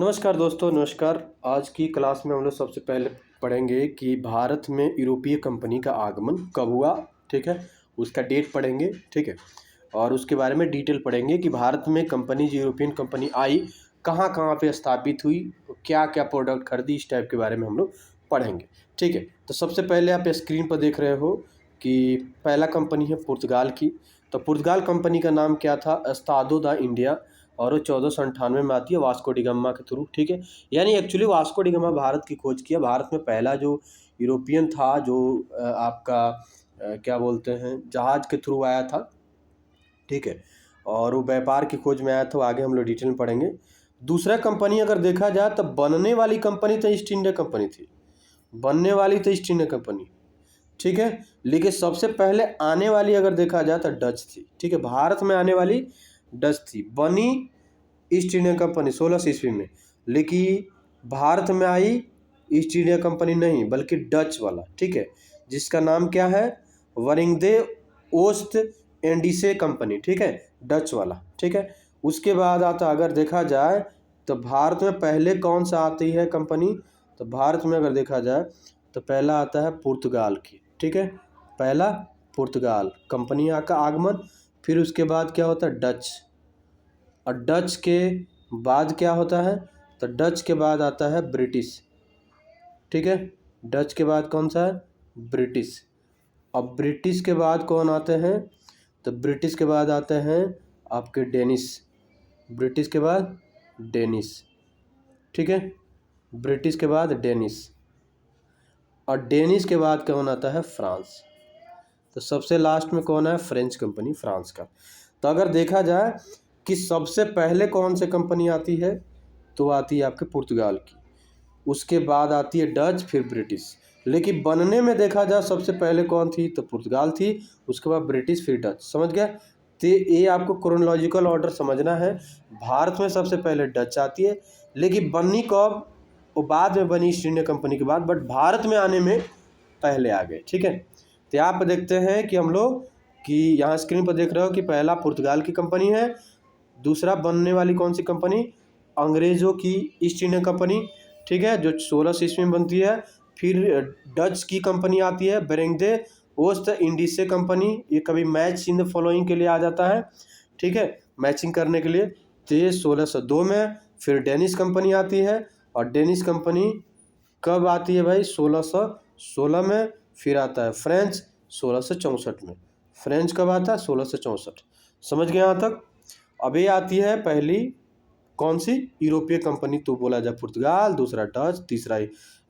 नमस्कार दोस्तों, नमस्कार। आज की क्लास में हम लोग सबसे पहले पढ़ेंगे कि भारत में यूरोपीय कंपनी का आगमन कब हुआ। ठीक है, उसका डेट पढ़ेंगे। ठीक है, और उसके बारे में डिटेल पढ़ेंगे कि भारत में कंपनी जो यूरोपियन कंपनी आई कहाँ कहाँ पे स्थापित हुई, क्या क्या प्रोडक्ट खरीदी, इस टाइप के बारे में हम लोग पढ़ेंगे। ठीक है, तो सबसे पहले आप स्क्रीन पर देख रहे हो कि पहला कंपनी है पुर्तगाल की। तो पुर्तगाल कंपनी का नाम क्या था? एस्तादो दा इंडिया, और वो 1498 में आती है वास्को डी गामा के थ्रू। ठीक है, यानी actually Vasco D gamma Bharat की खोज किया। भारत में पहला जो यूरोपियन था जो आपका क्या बोलते हैं, जहाज के थ्रू आया था। ठीक है, और वो व्यापार की खोज में आया था। आगे हम लोग डिटेल में पढ़ेंगे। दूसरा कंपनी अगर देखा जाए तो बनने वाली कंपनी तो ईस्ट इंडिया कंपनी थी, बनने वाली तो ईस्ट इंडिया कंपनी। ठीक है, लेकिन सबसे पहले आने वाली अगर देखा जाए तो डच थी। ठीक है, भारत में आने वाली डच थी। बनी ईस्ट इंडिया कंपनी 1600 ईस्वी में, लेकिन भारत में आई ईस्ट इंडिया कंपनी नहीं बल्कि डच वाला। ठीक है, जिसका नाम क्या है? वरिंगदे ओस्ट इंडीसे कंपनी। ठीक है, डच वाला। ठीक है, उसके बाद आता अगर देखा जाए तो भारत में पहले कौन सा आती है कंपनी? तो भारत में अगर देखा जाए तो पहला आता है पुर्तगाल की। ठीक है, पहला पुर्तगाल कंपनी का आगमन। फिर उसके बाद क्या होता है? डच। और डच के बाद क्या होता है? तो डच के बाद आता है ब्रिटिश। ठीक है, डच के बाद कौन सा है? ब्रिटिश। अब ब्रिटिश के बाद कौन आते हैं? तो ब्रिटिश के बाद आते हैं आपके डेनिश। ब्रिटिश के बाद डेनिश। ठीक है, ब्रिटिश के बाद डेनिश, और डेनिश के बाद कौन आता है? फ्रांस। तो सबसे लास्ट में कौन है? फ्रेंच कंपनी, फ्रांस का। तो अगर देखा जाए कि सबसे पहले कौन सी कंपनी आती है, तो आती है आपके पुर्तगाल की, उसके बाद आती है डच, फिर ब्रिटिश। लेकिन बनने में देखा जाए सबसे पहले कौन थी? तो पुर्तगाल थी, उसके बाद ब्रिटिश, फिर डच। समझ गया? तो ये आपको क्रोनोलॉजिकल ऑर्डर समझना है। भारत में सबसे पहले डच आती है, लेकिन बननी कब? वो बाद में बनी ईस्ट इंडिया कंपनी के बाद, बट भारत में आने में पहले आ गए। ठीक है, तो यहाँ पर देखते हैं कि हम लोग कि यहाँ स्क्रीन पर देख रहे हो कि पहला पुर्तगाल की कंपनी है, दूसरा बनने वाली कौन सी कंपनी? अंग्रेज़ों की ईस्ट इंडिया कंपनी। ठीक है, जो 1600 ईस्वी में बनती है। फिर डच की कंपनी आती है बेरेंगदे ओस्ट इंडीसे कंपनी। ये कभी मैच इन द फॉलोइंग के लिए आ जाता है। ठीक है, मैचिंग करने के लिए। तो ये 1602 में। फिर डेनिश कंपनी आती है, और डेनिश कंपनी कब आती है भाई? 1616 में। फिर आता है फ्रेंच 1664 में। फ्रेंच कब आता है? 1664। समझ गए यहाँ तक? अभी आती है पहली कौन सी यूरोपीय कंपनी? तो बोला जाए पुर्तगाल, दूसरा डच, तीसरा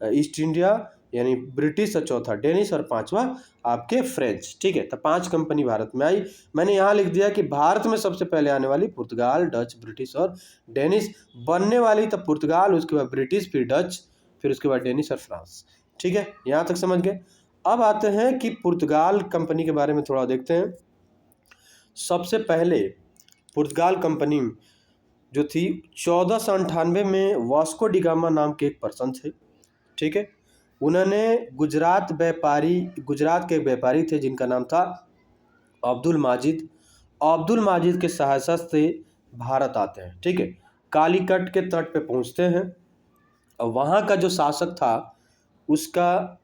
ईस्ट इंडिया यानी ब्रिटिश, और चौथा डेनिश, और पांचवा आपके फ्रेंच। ठीक है, तो 5 कंपनी भारत में आई। मैंने यहाँ लिख दिया कि भारत में सबसे पहले आने वाली पुर्तगाल, डच, ब्रिटिश और डेनिश। बनने वाली तो पुर्तगाल, उसके बाद ब्रिटिश, फिर डच, फिर उसके बाद डेनिश और फ्रांस। ठीक है, यहाँ तक समझ गए। अब आते हैं कि पुर्तगाल कंपनी के बारे में थोड़ा देखते हैं। सबसे पहले पुर्तगाल कंपनी जो थी 1498 में वास्को डी गामा नाम के एक पर्सन थे। ठीक है, उन्होंने गुजरात के एक व्यापारी थे जिनका नाम था अब्दुल माजिद। अब्दुल माजिद के सहायता से भारत आते हैं। ठीक है, कालीकट के तट पे पहुंचते हैं, और वहाँ का जो शासक था उसका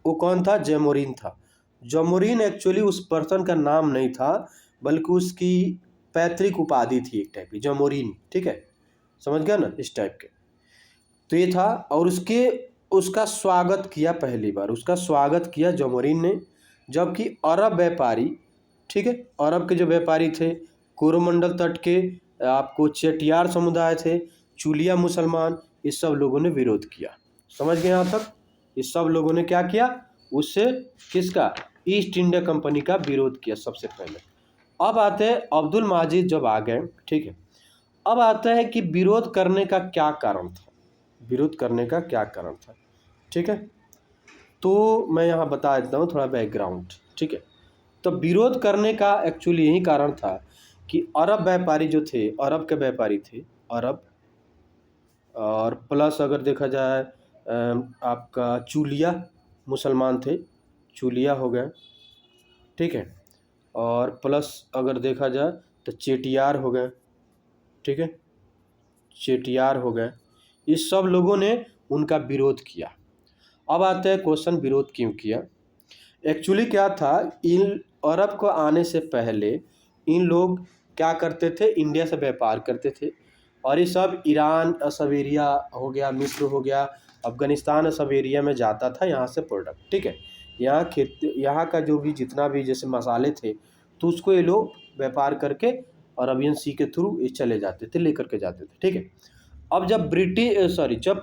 वो कौन था? जमोरीन था। जमोरीन एक्चुअली उस पर्सन का नाम नहीं था, बल्कि उसकी पैतृक उपाधि थी एक टाइप की, जमोरीन। ठीक है, समझ गया ना, इस टाइप के। तो ये था, और उसका स्वागत किया, पहली बार उसका स्वागत किया जमोरीन ने। जबकि अरब व्यापारी, ठीक है, अरब के जो व्यापारी थे, कोरोमंडल तट के आपको चेटियार समुदाय थे, चूलिया मुसलमान, इस सब लोगों ने विरोध किया। समझ गए यहाँ तक? इस सब लोगों ने क्या किया? उससे किसका? ईस्ट इंडिया कंपनी का विरोध किया सबसे पहले। अब आते हैं अब्दुल माजिद जब आ गए। ठीक है, अब आता है कि विरोध करने का क्या कारण था, विरोध करने का क्या कारण था। ठीक है, तो मैं यहाँ बता देता हूँ थोड़ा बैकग्राउंड। ठीक है, तो विरोध करने का एक्चुअली यही कारण था कि अरब व्यापारी जो थे, अरब के व्यापारी थे, अरब, और प्लस अगर देखा जाए आपका चूलिया मुसलमान थे, चूलिया हो गए। ठीक है, और प्लस अगर देखा जाए तो चेटियार हो गए। ठीक है, चेटियार हो गए। इस सब लोगों ने उनका विरोध किया। अब आते हैं क्वेश्चन, विरोध क्यों किया। एक्चुअली क्या था, इन अरब को आने से पहले इन लोग क्या करते थे, इंडिया से व्यापार करते थे। और ये सब ईरान सब एरिया हो गया, मिस्र हो गया, अफगानिस्तान सब एरिया में जाता था यहाँ से प्रोडक्ट, ठीक है। यहाँ का जो भी जितना भी जैसे मसाले थे तो उसको ये लोग व्यापार करके अरबियन सी के थ्रू ये चले जाते थे, लेकर के जाते थे, ठीक है। अब जब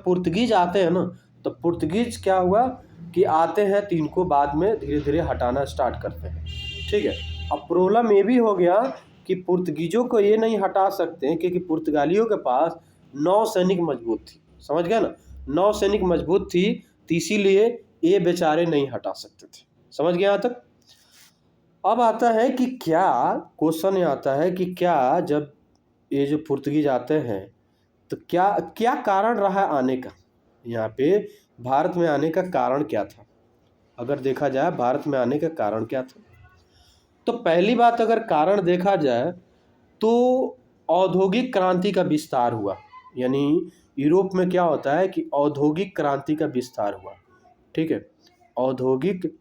पुर्तगीज आते हैं ना, तो पुर्तगीज क्या हुआ कि आते हैं तो इनको बाद में धीरे धीरे हटाना स्टार्ट करते हैं, ठीक है। अब प्रॉब्लम ये भी हो गया कि पुर्तगीजों को ये नहीं हटा सकते हैं क्योंकि पुर्तगालियों के पास 9 सैनिक मजबूत थी, समझ गए ना, 9 सैनिक मजबूत थी, तो इसीलिए ये बेचारे नहीं हटा सकते थे, समझ गए यहाँ तक। अब आता है कि क्या क्वेश्चन ये आता है कि क्या जब ये जो पुर्तगीज आते हैं तो क्या क्या कारण रहा आने का, यहाँ पे भारत में आने का कारण क्या था। अगर देखा जाए भारत में आने का कारण क्या था, तो पहली बात अगर कारण देखा जाए तो औद्योगिक क्रांति का विस्तार हुआ। यानी यूरोप में क्या होता है कि औद्योगिक क्रांति का विस्तार हुआ, ठीक है, औद्योगिक,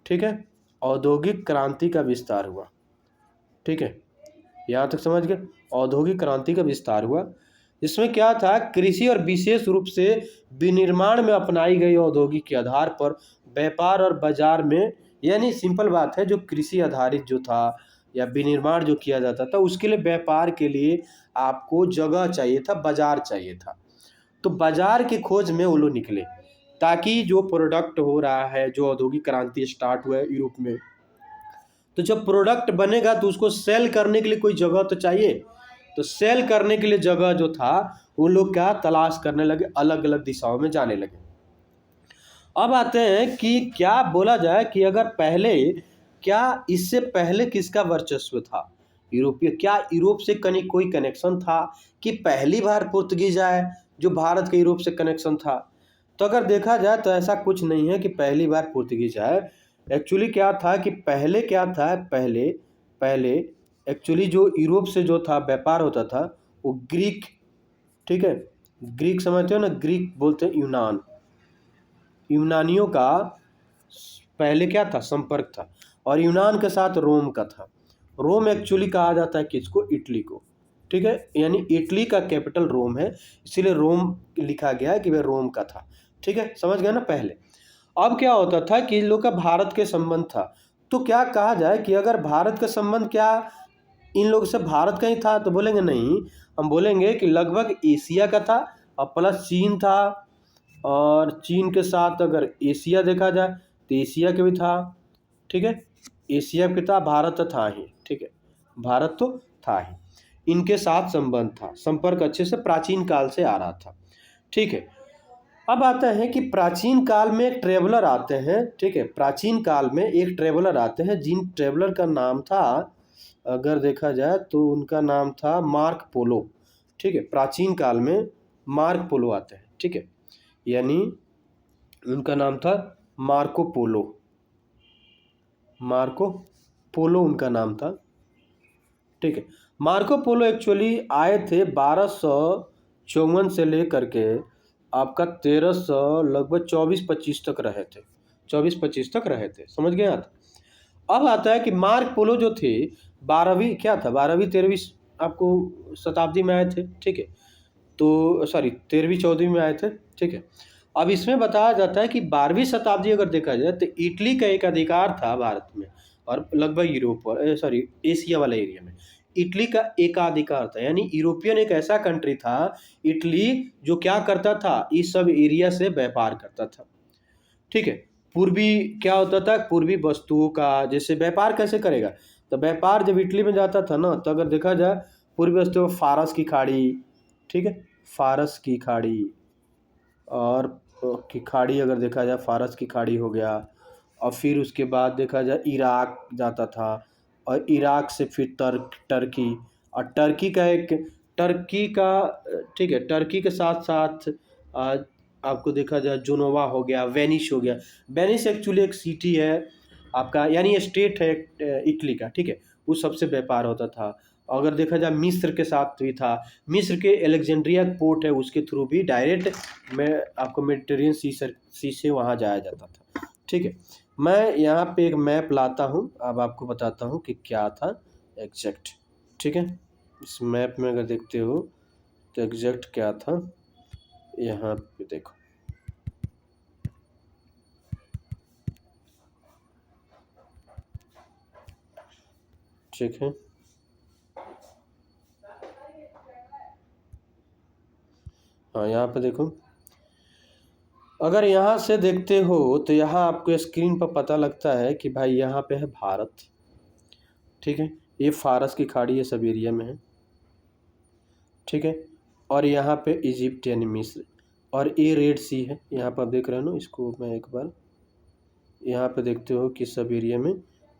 ठीक है, औद्योगिक क्रांति का विस्तार हुआ, ठीक है, यहाँ तक समझ गए। औद्योगिक क्रांति का विस्तार हुआ, इसमें क्या था, कृषि और विशेष रूप से विनिर्माण में अपनाई गई औद्योगिक के आधार पर व्यापार और बाजार में, यानी सिंपल बात है, जो कृषि आधारित जो था या विनिर्माण जो किया जाता था उसके लिए व्यापार के लिए आपको जगह चाहिए था, बाजार चाहिए था। तो बाजार की खोज में वो लोग निकले ताकि जो प्रोडक्ट हो रहा है, जो औद्योगिक क्रांति स्टार्ट हुआ है यूरोप में, तो जब प्रोडक्ट बनेगा तो उसको सेल करने के लिए कोई जगह तो चाहिए। तो सेल करने के लिए जगह जो था वो लोग क्या तलाश करने लगे, अलग अलग दिशाओं में जाने लगे। अब आते हैं कि क्या बोला जाए कि अगर पहले, क्या इससे पहले किसका वर्चस्व था यूरोपीय, क्या यूरोप से कोई कनेक्शन था कि पहली बार पुर्तगीज आए जो भारत के यूरोप से कनेक्शन था। तो अगर देखा जाए तो ऐसा कुछ नहीं है कि पहली बार पुर्तगीज आए। एक्चुअली क्या था कि पहले क्या था, पहले एक्चुअली जो यूरोप से जो था व्यापार होता था वो ग्रीक, ठीक है, ग्रीक समझते हो ना, ग्रीक बोलते हैं यूनान, यूनानियों का पहले क्या था संपर्क था, और यूनान के साथ रोम का था। रोम एक्चुअली कहा जाता है किसको, इटली को, ठीक है, यानी इटली का कैपिटल रोम है, इसीलिए रोम लिखा गया है कि वह रोम का था, ठीक है, समझ गए ना पहले। अब क्या होता था कि इन लोग का भारत के संबंध था, तो क्या कहा जाए कि अगर भारत का संबंध क्या इन लोग से भारत का ही था, तो बोलेंगे नहीं, हम बोलेंगे कि लगभग एशिया का था और प्लस चीन था, और चीन के साथ अगर एशिया देखा जाए तो एशिया के भी था, ठीक है, एशिया के था, भारत तो था ही, ठीक है, भारत तो था ही, इनके साथ संबंध था, संपर्क अच्छे से प्राचीन काल से आ रहा था, ठीक है। अब आता है कि प्राचीन काल में एक ट्रेवलर आते हैं, ठीक है, प्राचीन काल में एक ट्रेवलर आते हैं जिन ट्रेवलर का नाम था, अगर देखा जाए तो उनका नाम था मार्क पोलो, ठीक है, प्राचीन काल में मार्क पोलो आते हैं, ठीक है, यानी उनका नाम था मार्को पोलो, मार्को पोलो उनका नाम था, ठीक है। मार्को पोलो एक्चुअली आए थे 1254 से लेकर के आपका 1300 लगभग 24-25 तक रहे थे, 24-25 तक रहे थे, समझ गए आप। अब आता है कि मार्क पोलो जो थे 12वीं क्या था, 12वीं 13वीं आपको शताब्दी में आए थे, ठीक है, तो सॉरी 13वीं 14वीं में आए थे, ठीक है। अब इसमें बताया जाता है कि 12वीं शताब्दी अगर देखा जाए तो इटली का एक अधिकार था भारत में और लगभग यूरोप सॉरी एशिया वाले एरिया में इटली का एकाधिकार था, यानी यूरोपियन एक ऐसा कंट्री था इटली जो क्या करता था, इस सब एरिया से व्यापार करता था, ठीक है। पूर्वी क्या होता था, पूर्वी वस्तुओं का जैसे व्यापार कैसे करेगा, तो व्यापार जब इटली में जाता था ना, तो अगर देखा जाए पूर्वी वस्तुओं फारस की खाड़ी, ठीक है, फारस की खाड़ी, और की खाड़ी अगर देखा जाए फारस की खाड़ी हो गया, और फिर उसके बाद देखा जाए इराक जाता था, और इराक से फिर टर्की, और टर्की का, ठीक है, टर्की के साथ साथ आपको देखा जाए जोनोवा हो गया, वेनिस हो गया। वेनिस एक्चुअली एक सिटी है आपका, यानी स्टेट है इटली का, ठीक है, उस सबसे व्यापार होता था। अगर देखा जाए मिस्र के साथ भी था, मिस्र के एलेक्जेंड्रिया पोर्ट है उसके थ्रू भी डायरेक्ट में आपको मेडिटेरियन सी से वहाँ जाया जाता था। ठीक है, मैं यहाँ पे एक मैप लाता हूँ, अब आपको बताता हूँ कि क्या था एग्जैक्ट। ठीक है, इस मैप में अगर देखते हो तो एग्जैक्ट क्या था, यहाँ पे देखो। ठीक है, हाँ यहाँ पे देखो, अगर यहाँ से देखते हो तो यहाँ आपको स्क्रीन पर पता लगता है कि भाई यहाँ पे है भारत। ठीक है, ये फारस की खाड़ी है, सब एरिया में है। ठीक है, और यहाँ पे इजिप्ट यानी मिस्र, और ये रेड सी है। यहाँ पर आप देख रहे हो ना, इसको मैं एक बार यहाँ पे देखते हो कि सब एरिया में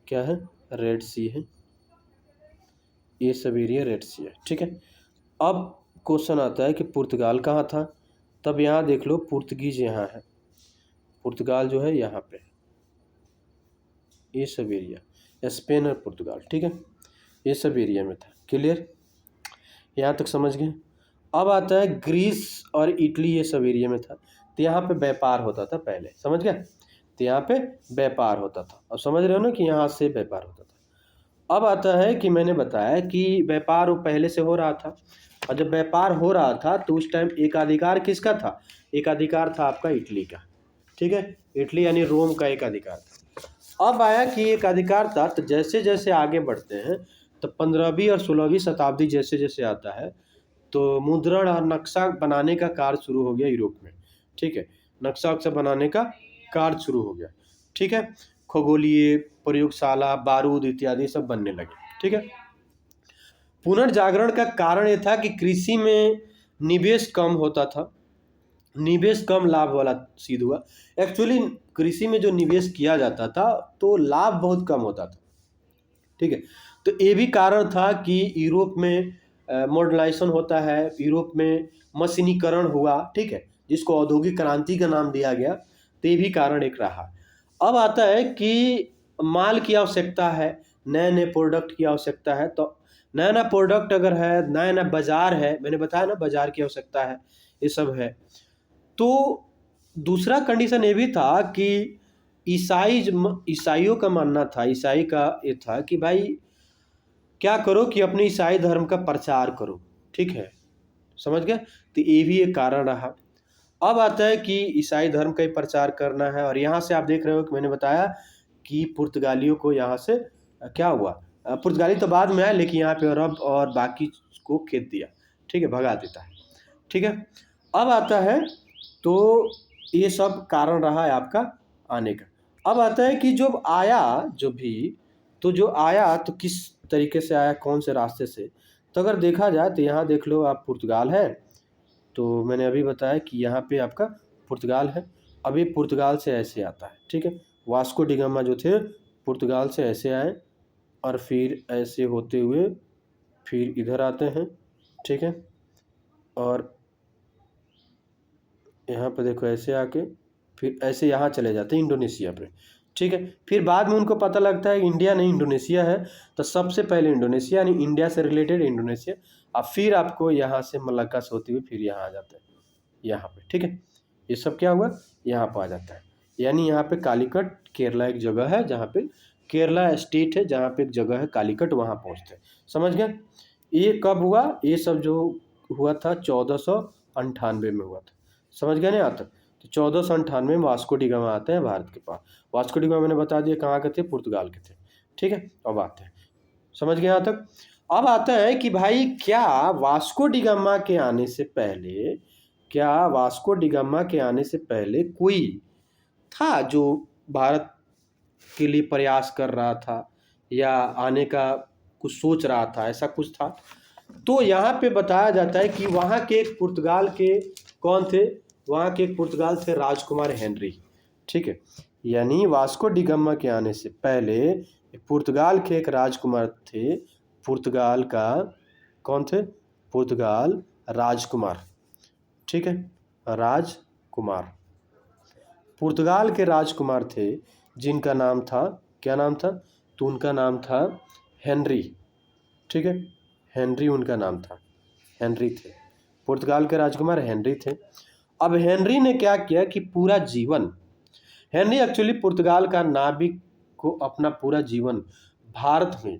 क्या है, रेड सी है, ये सब एरिया रेड सी है। ठीक है, अब क्वेश्चन आता है कि पुर्तगाल कहाँ था, तब यहाँ देख लो पुर्तगीज यहाँ है, पुर्तगाल जो है यहाँ पे, ये सब एरिया स्पेन और पुर्तगाल। ठीक है, ये सब एरिया में था। क्लियर, यहाँ तक समझ गए। अब आता है ग्रीस और इटली, ये सब एरिया में था। तो यहाँ पे व्यापार होता था पहले, समझ गए, तो यहाँ पे व्यापार होता था। अब समझ रहे हो ना कि यहाँ से व्यापार होता था। अब आता है कि मैंने बताया कि व्यापार वो पहले से हो रहा था, और जब व्यापार हो रहा था तो उस टाइम एकाधिकार किसका था, एकाधिकार था आपका इटली का। ठीक है, इटली यानी रोम का एकाधिकार था। अब आया कि एकाधिकार था, तो जैसे जैसे आगे बढ़ते हैं तो 15वीं और 16वीं शताब्दी जैसे जैसे आता है तो मुद्रण और नक्शा बनाने का कार्य शुरू हो गया यूरोप में। ठीक है, नक्शा वक्शा बनाने का कार्य शुरू हो गया। ठीक है, खगोलीय प्रयोगशाला, बारूद इत्यादि सब बनने लगे। ठीक है, पुनर्जागरण का कारण ये था कि कृषि में निवेश कम होता था, निवेश कम लाभ वाला सिद्ध हुआ। एक्चुअली कृषि में जो निवेश किया जाता था तो लाभ बहुत कम होता था। ठीक है, तो ये भी कारण था कि यूरोप में मॉडर्नाइजेशन होता है, यूरोप में मशीनीकरण हुआ। ठीक है, जिसको औद्योगिक क्रांति का नाम दिया गया, तो ये भी कारण एक रहा। अब आता है कि माल की आवश्यकता है, नए नए प्रोडक्ट की आवश्यकता है। तो नया नया प्रोडक्ट अगर है, नया नया बाजार है, मैंने बताया ना बाजार की आवश्यकता है, ये सब है। तो दूसरा कंडीशन ये भी था कि ईसाइयों का मानना था, ईसाई का ये था कि भाई क्या करो कि अपने ईसाई धर्म का प्रचार करो। ठीक है, समझ गए, तो ये भी एक कारण रहा। अब आता है कि ईसाई धर्म का ही प्रचार करना है, और यहाँ से आप देख रहे हो कि मैंने बताया कि पुर्तगालियों को यहाँ से क्या हुआ, पुर्तगाली तो बाद में आया, लेकिन यहाँ पे अरब और बाकी को खेद दिया। ठीक है, भगा देता है। ठीक है, अब आता है तो ये सब कारण रहा है आपका आने का। अब आता है कि जब आया जो भी, तो जो आया तो किस तरीके से आया, कौन से रास्ते से। तो अगर देखा जाए तो यहाँ देख लो आप, पुर्तगाल है, तो मैंने अभी बताया कि यहाँ पे आपका पुर्तगाल है। अभी पुर्तगाल से ऐसे आता है। ठीक है, वास्को डिगामा जो थे पुर्तगाल से ऐसे आए, और फिर ऐसे होते हुए फिर इधर आते हैं। ठीक है, और यहाँ पे देखो ऐसे आके फिर ऐसे यहाँ चले जाते हैं इंडोनेशिया पे। ठीक है, फिर बाद में उनको पता लगता है इंडिया नहीं इंडोनेशिया है, तो सबसे पहले इंडोनेशिया यानी इंडिया से रिलेटेड इंडोनेशिया, और फिर आपको यहाँ से मलक्का से होते हुए फिर यहाँ आ जाता है, यहाँ पे। ठीक है, ये सब क्या हुआ, यहाँ पर आ जाता है। यानी यहाँ पे कालीकट केरला एक जगह है, जहाँ पे केरला स्टेट है, जहाँ पे एक जगह है कालीकट, वहाँ पहुँचते हैं। समझ गए, ये कब हुआ, ये सब जो हुआ था 1498 में हुआ था। समझ गए ना यहाँ तक। तो 1498 में वास्को डी गामा आते हैं भारत के पास। वास्को डी गामा मैंने बता दिया कहाँ के थे, पुर्तगाल के थे। ठीक है, अब आते हैं, समझ गए यहाँ तक। अब आता है कि भाई क्या वास्को डी गामा के आने से पहले, क्या वास्को डी गामा के आने से पहले कोई था जो भारत के लिए प्रयास कर रहा था या आने का कुछ सोच रहा था, ऐसा कुछ था। तो यहाँ पे बताया जाता है कि वहाँ के एक पुर्तगाल के कौन थे, वहाँ के एक पुर्तगाल थे राजकुमार हेनरी। ठीक है, यानी वास्को डी गामा के आने से पहले पुर्तगाल के एक राजकुमार थे, पुर्तगाल का कौन थे, पुर्तगाल राजकुमार। ठीक है, राजकुमार, पुर्तगाल के राजकुमार थे जिनका नाम था, क्या नाम था, तो उनका नाम था हेनरी। ठीक है, हेनरी उनका नाम था, हेनरी थे, पुर्तगाल के राजकुमार हेनरी थे। अब हेनरी ने क्या किया कि पूरा जीवन, हेनरी एक्चुअली पुर्तगाल का नाविक को अपना पूरा जीवन भारत में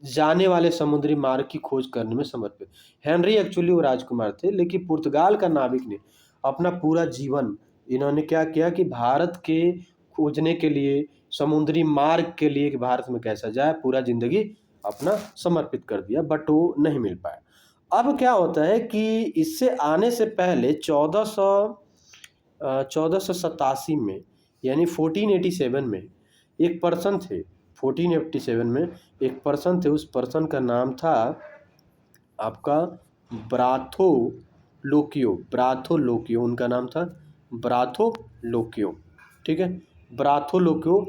जाने वाले समुद्री मार्ग की खोज करने में समर्पित। हेनरी एक्चुअली वो राजकुमार थे, लेकिन पुर्तगाल का नाविक ने अपना पूरा जीवन, इन्होंने क्या किया कि भारत के खोजने के लिए, समुद्री मार्ग के लिए कि भारत में कैसा जाए, पूरा जिंदगी अपना समर्पित कर दिया, बट वो नहीं मिल पाया। अब क्या होता है कि इससे आने से पहले 1487 में, यानी 1487 में एक पर्सन थे, 1487 में एक पर्सन थे, उस पर्सन का नाम था आपका ब्राथोलोकियो, उनका नाम था ब्राथोलोकियो, ठीक है, ब्राथोलोकियो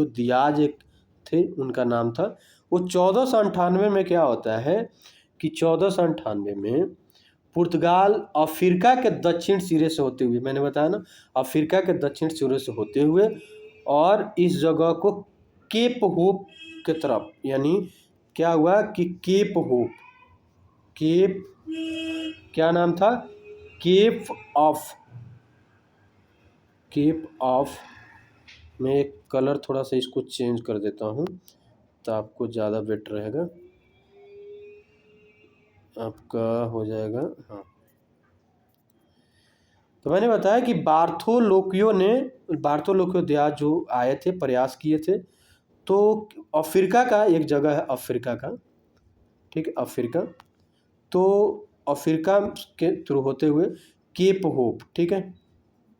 दियाज एक थे, उनका नाम था। वो 1498 में क्या होता है कि 1498 में पुर्तगाल अफ्रीका के दक्षिण सिरे से होते हुए, मैंने बताया ना, अफ्रीका के दक्षिण सिरे से होते हुए, और इस जगह को केप होप के तरफ, यानी क्या हुआ कि केप क्या नाम था, केप ऑफ, मैं एक कलर थोड़ा सा इसको चेंज कर देता हूँ तो आपको ज़्यादा बेटर रहेगा, आपका हो जाएगा। हाँ, तो मैंने बताया कि बार्थोलोकियो दियाज जो आए थे, प्रयास किए थे, तो अफ्रीका का एक जगह है, अफ्रीका का, ठीक है, अफ्रीका, तो अफ्रीका के थ्रू होते हुए केप होप, ठीक है,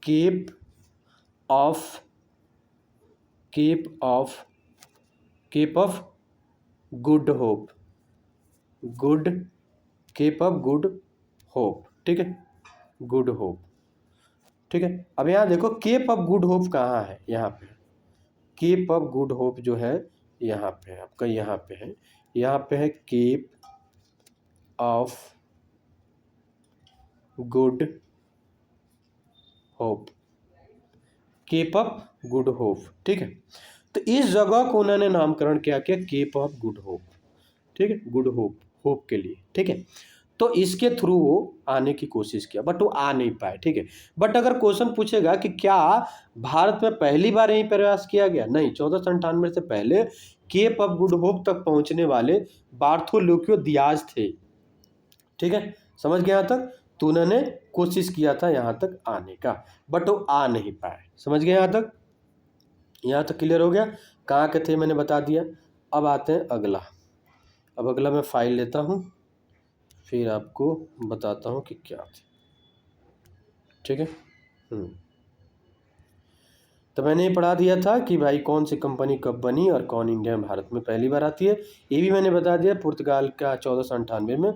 Cape of Good Hope, Cape of Good Hope, ठीक है, गुड होप, ठीक है। अब यहाँ देखो केप ऑफ गुड होप कहाँ है, यहाँ पे केप ऑफ गुड होप जो है यहाँ पे है आपका, यहाँ पे है Cape of Good Hope, Cape of Good Hope, ठीक है। तो इस जगह को उन्होंने नामकरण क्या किया, केप ऑफ गुड होप, ठीक है, गुड होप के लिए, ठीक है। तो इसके थ्रू वो आने की कोशिश किया, बट वो आ नहीं पाए, ठीक है। बट अगर क्वेश्चन पूछेगा कि क्या भारत में पहली बार यही प्रयास किया गया, नहीं, 1498 से पहले केप ऑफ गुड होप तक पहुंचने वाले बार्थोलोकियो दियाज थे, ठीक है, समझ गए यहाँ तक। तो उन्होंने कोशिश किया था यहाँ तक आने का, बट वो आ नहीं पाए, समझ गए यहाँ तक क्लियर हो गया। कहाँ के थे मैंने बता दिया। अब आते हैं अगला, अब अगला मैं फाइल लेता हूँ, फिर आपको बताता हूँ कि क्या थे, ठीक है। तो मैंने ये पढ़ा दिया था कि भाई कौन सी कंपनी कब बनी और कौन इंडिया में भारत में पहली बार आती है, ये भी मैंने बता दिया। पुर्तगाल का 1498 में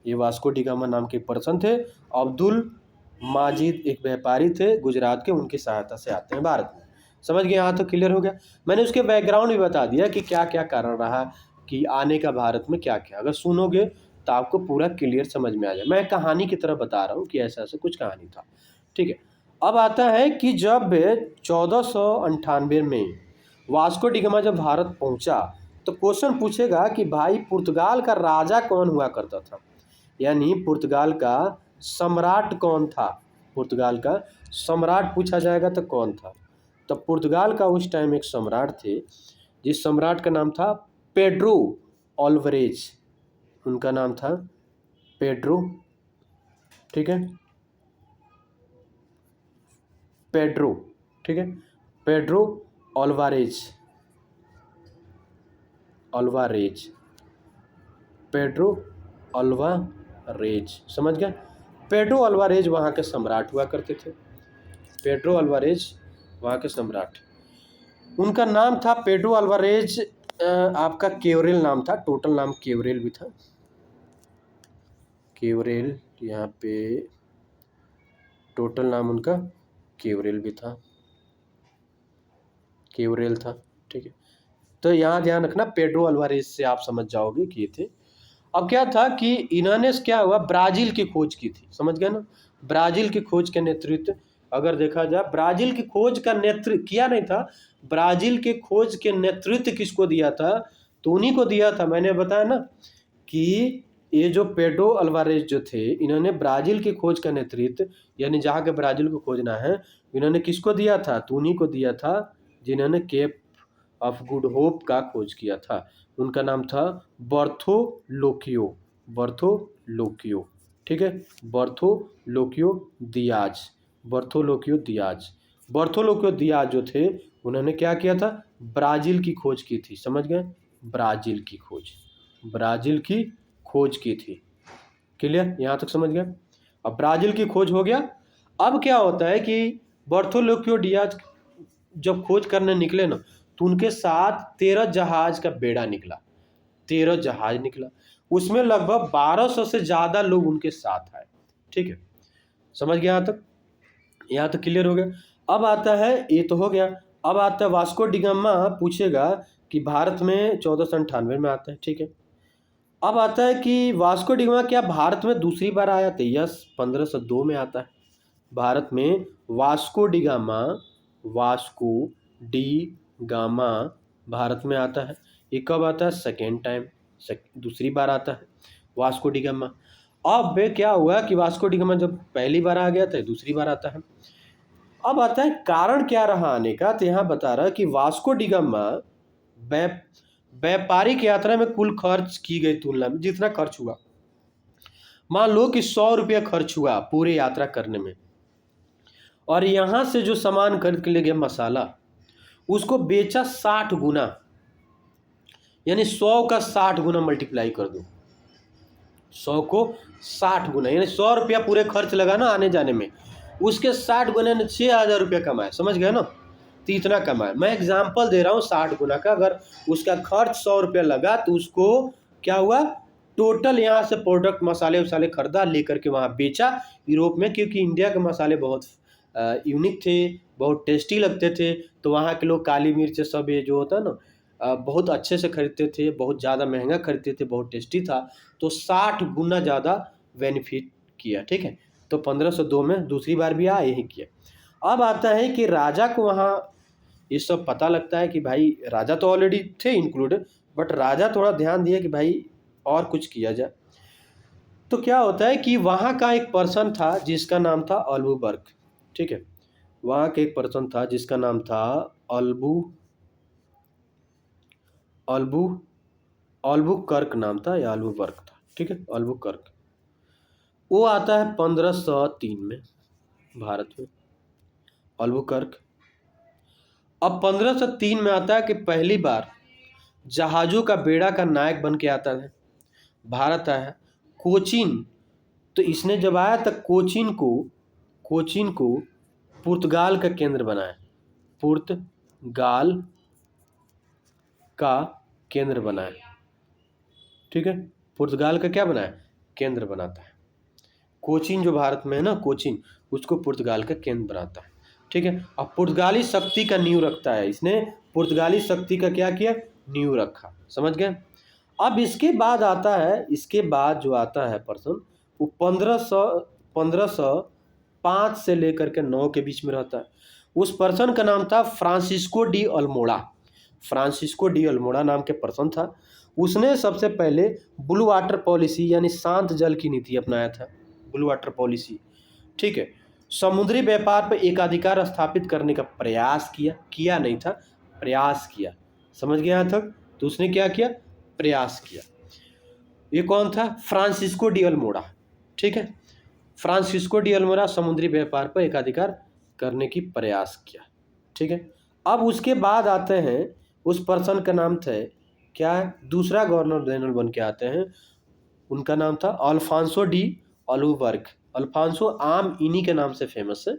ये वास्को डी गामा नाम के पर्सन थे, अब्दुल माजिद एक व्यापारी थे गुजरात के, उनकी सहायता से आते हैं भारत में, समझ गए यहाँ तो क्लियर हो गया। मैंने उसके बैकग्राउंड भी बता दिया कि क्या क्या कारण रहा कि आने का भारत में, क्या क्या, अगर सुनोगे तो आपको पूरा क्लियर समझ में आ जाए। मैं कहानी की तरह बता रहा हूँ कि ऐसा ऐसा कुछ कहानी था, ठीक है। अब आता है कि जब 1498 में वास्को डी गामा जब भारत पहुंचा, तो क्वेश्चन पूछेगा कि भाई पुर्तगाल का राजा कौन हुआ करता था, यानी पुर्तगाल का सम्राट कौन था, पुर्तगाल का सम्राट पूछा जाएगा तो कौन था। तो पुर्तगाल का उस टाइम एक सम्राट थे, जिस सम्राट का नाम था पेड्रो ऑल्वरेज, उनका नाम था पेड्रो, ठीक है, पेड्रो, ठीक है, पेड्रो ऑल्वारेज, पेड्रो ऑल्वारेज, समझ गया। पेड्रो ऑल्वारेज वहाँ के सम्राट हुआ करते थे, पेड्रो ऑल्वारेज वहाँ के सम्राट, उनका नाम था पेड्रो ऑल्वारेज, आपका केवरेल नाम था, टोटल नाम केवरेल भी था, केवरेल, यहाँ पे टोटल नाम उनका केवरेल भी था, केवरेल था, ठीक है। तो यहाँ ध्यान रखना, पेड्रो अल्वारेज से आप समझ जाओगे कि ये थे। अब क्या था कि इन्होंने क्या हुआ, ब्राज़ील की खोज की थी, समझ गए ना, ब्राज़ील की खोज के नेतृत्व, अगर देखा जाए ब्राज़ील की खोज का नेतृत्व किया नहीं था, ब्राज़ील के खोज के नेतृत्व किसको दिया था, तो उन्हीं को दिया था। मैंने बताया ना कि ये जो पेड्रो अल्वारेज जो थे, इन्होंने ब्राज़ील की खोज का नेतृत्व, यानी जहाँ के ब्राज़ील को खोजना है, इन्होंने किसको दिया था? तो उन्हीं को दिया था जिन्होंने केप ऑफ गुड होप का खोज किया था। उनका नाम था बर्थोलोक्यो, बर्थोलोक्यो, ठीक है, बर्थोलोक्यो दियाज, बर्थोलोक्यो दियाज। बर्थोलोक्यो दियाज जो थे, उन्होंने क्या किया था? ब्राज़ील की खोज की थी, समझ गए? ब्राज़ील की खोज, ब्राज़ील की खोज की थी। क्लियर, यहाँ तक समझ गए? अब ब्राज़ील की खोज हो गया। अब क्या होता है कि बर्थोलोक्यो दियाज जब खोज करने निकले ना, तो उनके साथ 13 जहाज का बेड़ा निकला, 13 जहाज निकला, उसमें लगभग 1200 से ज़्यादा लोग उनके साथ आए। ठीक है, समझ गया यहाँ तक? यहाँ तक क्लियर हो गया। अब आता है, ये तो हो गया, अब आता है वास्को डिगामा पूछेगा कि भारत में 1498 में आता है। ठीक है, अब आता है कि वास्को डिगामा क्या भारत में दूसरी बार आया था? यस, 1502 में आता है भारत में। Vasco da Gama, Vasco D gamma Bharat में आता है। ये कब आता है? सेकेंड टाइम, दूसरी बार आता है वास्को डी गामा। अब क्या हुआ कि वास्को डी गामा जब पहली बार आ गया था, दूसरी बार आता है। अब आता है कारण क्या रहा आने का, तो यहाँ बता रहा है कि वास्को डी गामा व्यापारिक यात्रा में कुल खर्च की गई तुलना में जितना खर्च हुआ, मान लो कि 100 रुपया खर्च हुआ पूरे यात्रा करने में, और यहाँ से जो सामान खरीद के ले गया मसाला, उसको बेचा 60 गुना, यानी 100 का 60 गुना मल्टीप्लाई कर दो, 100 को 60 गुना, यानी 100 रुपया पूरे खर्च लगा ना आने जाने में, उसके 60 गुना ने 6000 रुपया कमाए, समझ गए ना? तो इतना कमाए। मैं एग्जाम्पल दे रहा हूँ 60 गुना का। अगर उसका खर्च 100 रुपया लगा तो उसको क्या हुआ, टोटल यहाँ से प्रोडक्ट मसाले वसाले खरीदा, लेकर के वहाँ बेचा यूरोप में, क्योंकि इंडिया के मसाले बहुत यूनिक थे, बहुत टेस्टी लगते थे, तो वहाँ के लोग काली मिर्च सब ये जो होता है ना बहुत अच्छे से खरीदते थे, बहुत ज़्यादा महंगा खरीदते थे, बहुत टेस्टी था, तो 60 गुना ज़्यादा बेनिफिट किया। ठीक है, तो 1502 में दूसरी बार भी आया, यही किया। अब आता है कि राजा को वहाँ ये सब पता लगता है कि भाई राजा तो ऑलरेडी थे इंक्लूडेड, बट राजा थोड़ा ध्यान दिया कि भाई और कुछ किया जाए। तो क्या होता है कि वहाँ का एक पर्सन था जिसका नाम था अल्बुबर्ग। ठीक है, वहाँ के एक पर्सन था जिसका नाम था अल्बुकर्क नाम था, या अल्बुबर्ग था। ठीक है, अल्बुकर्क। वो आता है 1503 में भारत में, अल्बुकर्क। अब 1503 में आता है कि पहली बार जहाज़ों का बेड़ा का नायक बन के आता है, भारत आया कोचीन। तो इसने जब आया तब कोचीन को पुर्तगाल का केंद्र बनाया, पुर्तगाल का केंद्र बनाया। ठीक है, पुर्तगाल का क्या बनाया? केंद्र बनाता है। कोचीन जो भारत में है ना, कोचीन, उसको पुर्तगाल का केंद्र बनाता है। ठीक है, अब पुर्तगाली शक्ति का नींव रखता है, इसने पुर्तगाली शक्ति का क्या किया? नींव रखा, समझ गए? अब इसके बाद आता है, इसके बाद जो आता है पर्सन, वो 1505 से लेकर के 9 के बीच में रहता है। उस पर्सन का नाम था Francisco de Almora. Francisco de Almora नाम के पर्सन था। उसने सबसे पहले ब्लू वाटर पॉलिसी, यानी शांत जल की नीति अपनाया था, ब्लू वाटर पॉलिसी। ठीक है, समुद्री व्यापार पर एकाधिकार स्थापित करने का प्रयास किया नहीं था, प्रयास किया, समझ गया यहाँ तक? तो उसने क्या किया? प्रयास किया। ये कौन था? Francisco de Almora. ठीक है, फ्रांसिस्को डी अल्मोड़ा समुद्री व्यापार पर एकाधिकार करने की प्रयास किया। ठीक है, अब उसके बाद आते हैं, उस पर्सन का नाम था क्या है, दूसरा गवर्नर जनरल बन के आते हैं, उनका नाम था अल्फांसो डी अल्बुकर्क। अल्फांसो आम इन्हीं के नाम से फेमस है।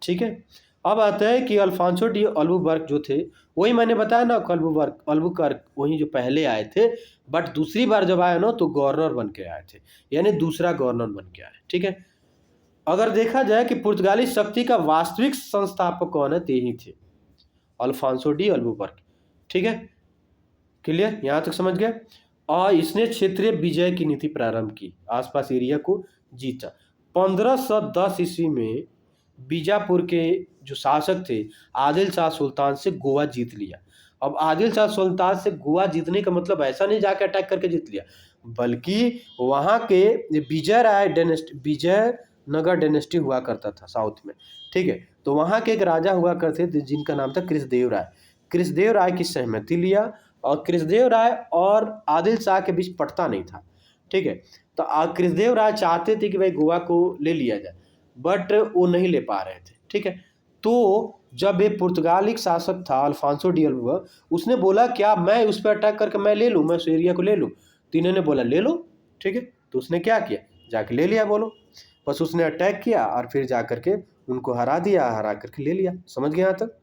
ठीक है, अब आता है कि अल्फांसो डी अल्बुकर्क जो थे, वही मैंने बताया ना, अल्बुकर्क वही जो पहले आए थे, बट दूसरी बार जब आए ना तो गवर्नर बन के आए थे, यानी दूसरा गवर्नर बन के आए। ठीक है, अगर देखा जाए कि पुर्तगाली शक्ति का वास्तविक संस्थापक कौन है, तो यही थे, अल्फांसो डी अल्बुकर्क। ठीक है, क्लियर, यहाँ तक समझ गए? और इसने क्षेत्रीय विजय की नीति प्रारंभ की, आसपास एरिया को जीता। 1510 ईस्वी में बीजापुर के जो शासक थे आदिल शाह सुल्तान से गोवा जीत लिया। अब आदिल शाह सुल्तान से गोवा जीतने का मतलब ऐसा नहीं जाके अटैक करके जीत लिया, बल्कि वहाँ के विजयनगर डायनेस्टी हुआ करता था साउथ में, ठीक है। तो वहाँ के एक राजा हुआ करते थे जिनका नाम था कृष्णदेव राय। कृष्णदेव राय की सहमति लिया और कृष्णदेव राय और आदिल शाह के बीच पटता नहीं था, ठीक है। तो कृष्णदेव राय चाहते थे कि भाई गोवा को ले लिया जाए, बट वो नहीं ले पा रहे थे, ठीक है। तो जब एक पुर्तगाली शासक था अल्फांसो डी अल्वा, उसने बोला क्या मैं उस पर अटैक करके मैं ले लूँ, मैं उस एरिया को ले लूँ। तो इन्होंने बोला ले लो, ठीक है। तो उसने क्या किया, जाके ले लिया, बोलो बस उसने अटैक किया और फिर जा करके उनको हरा दिया, हरा करके ले लिया। समझ गए यहाँ तक।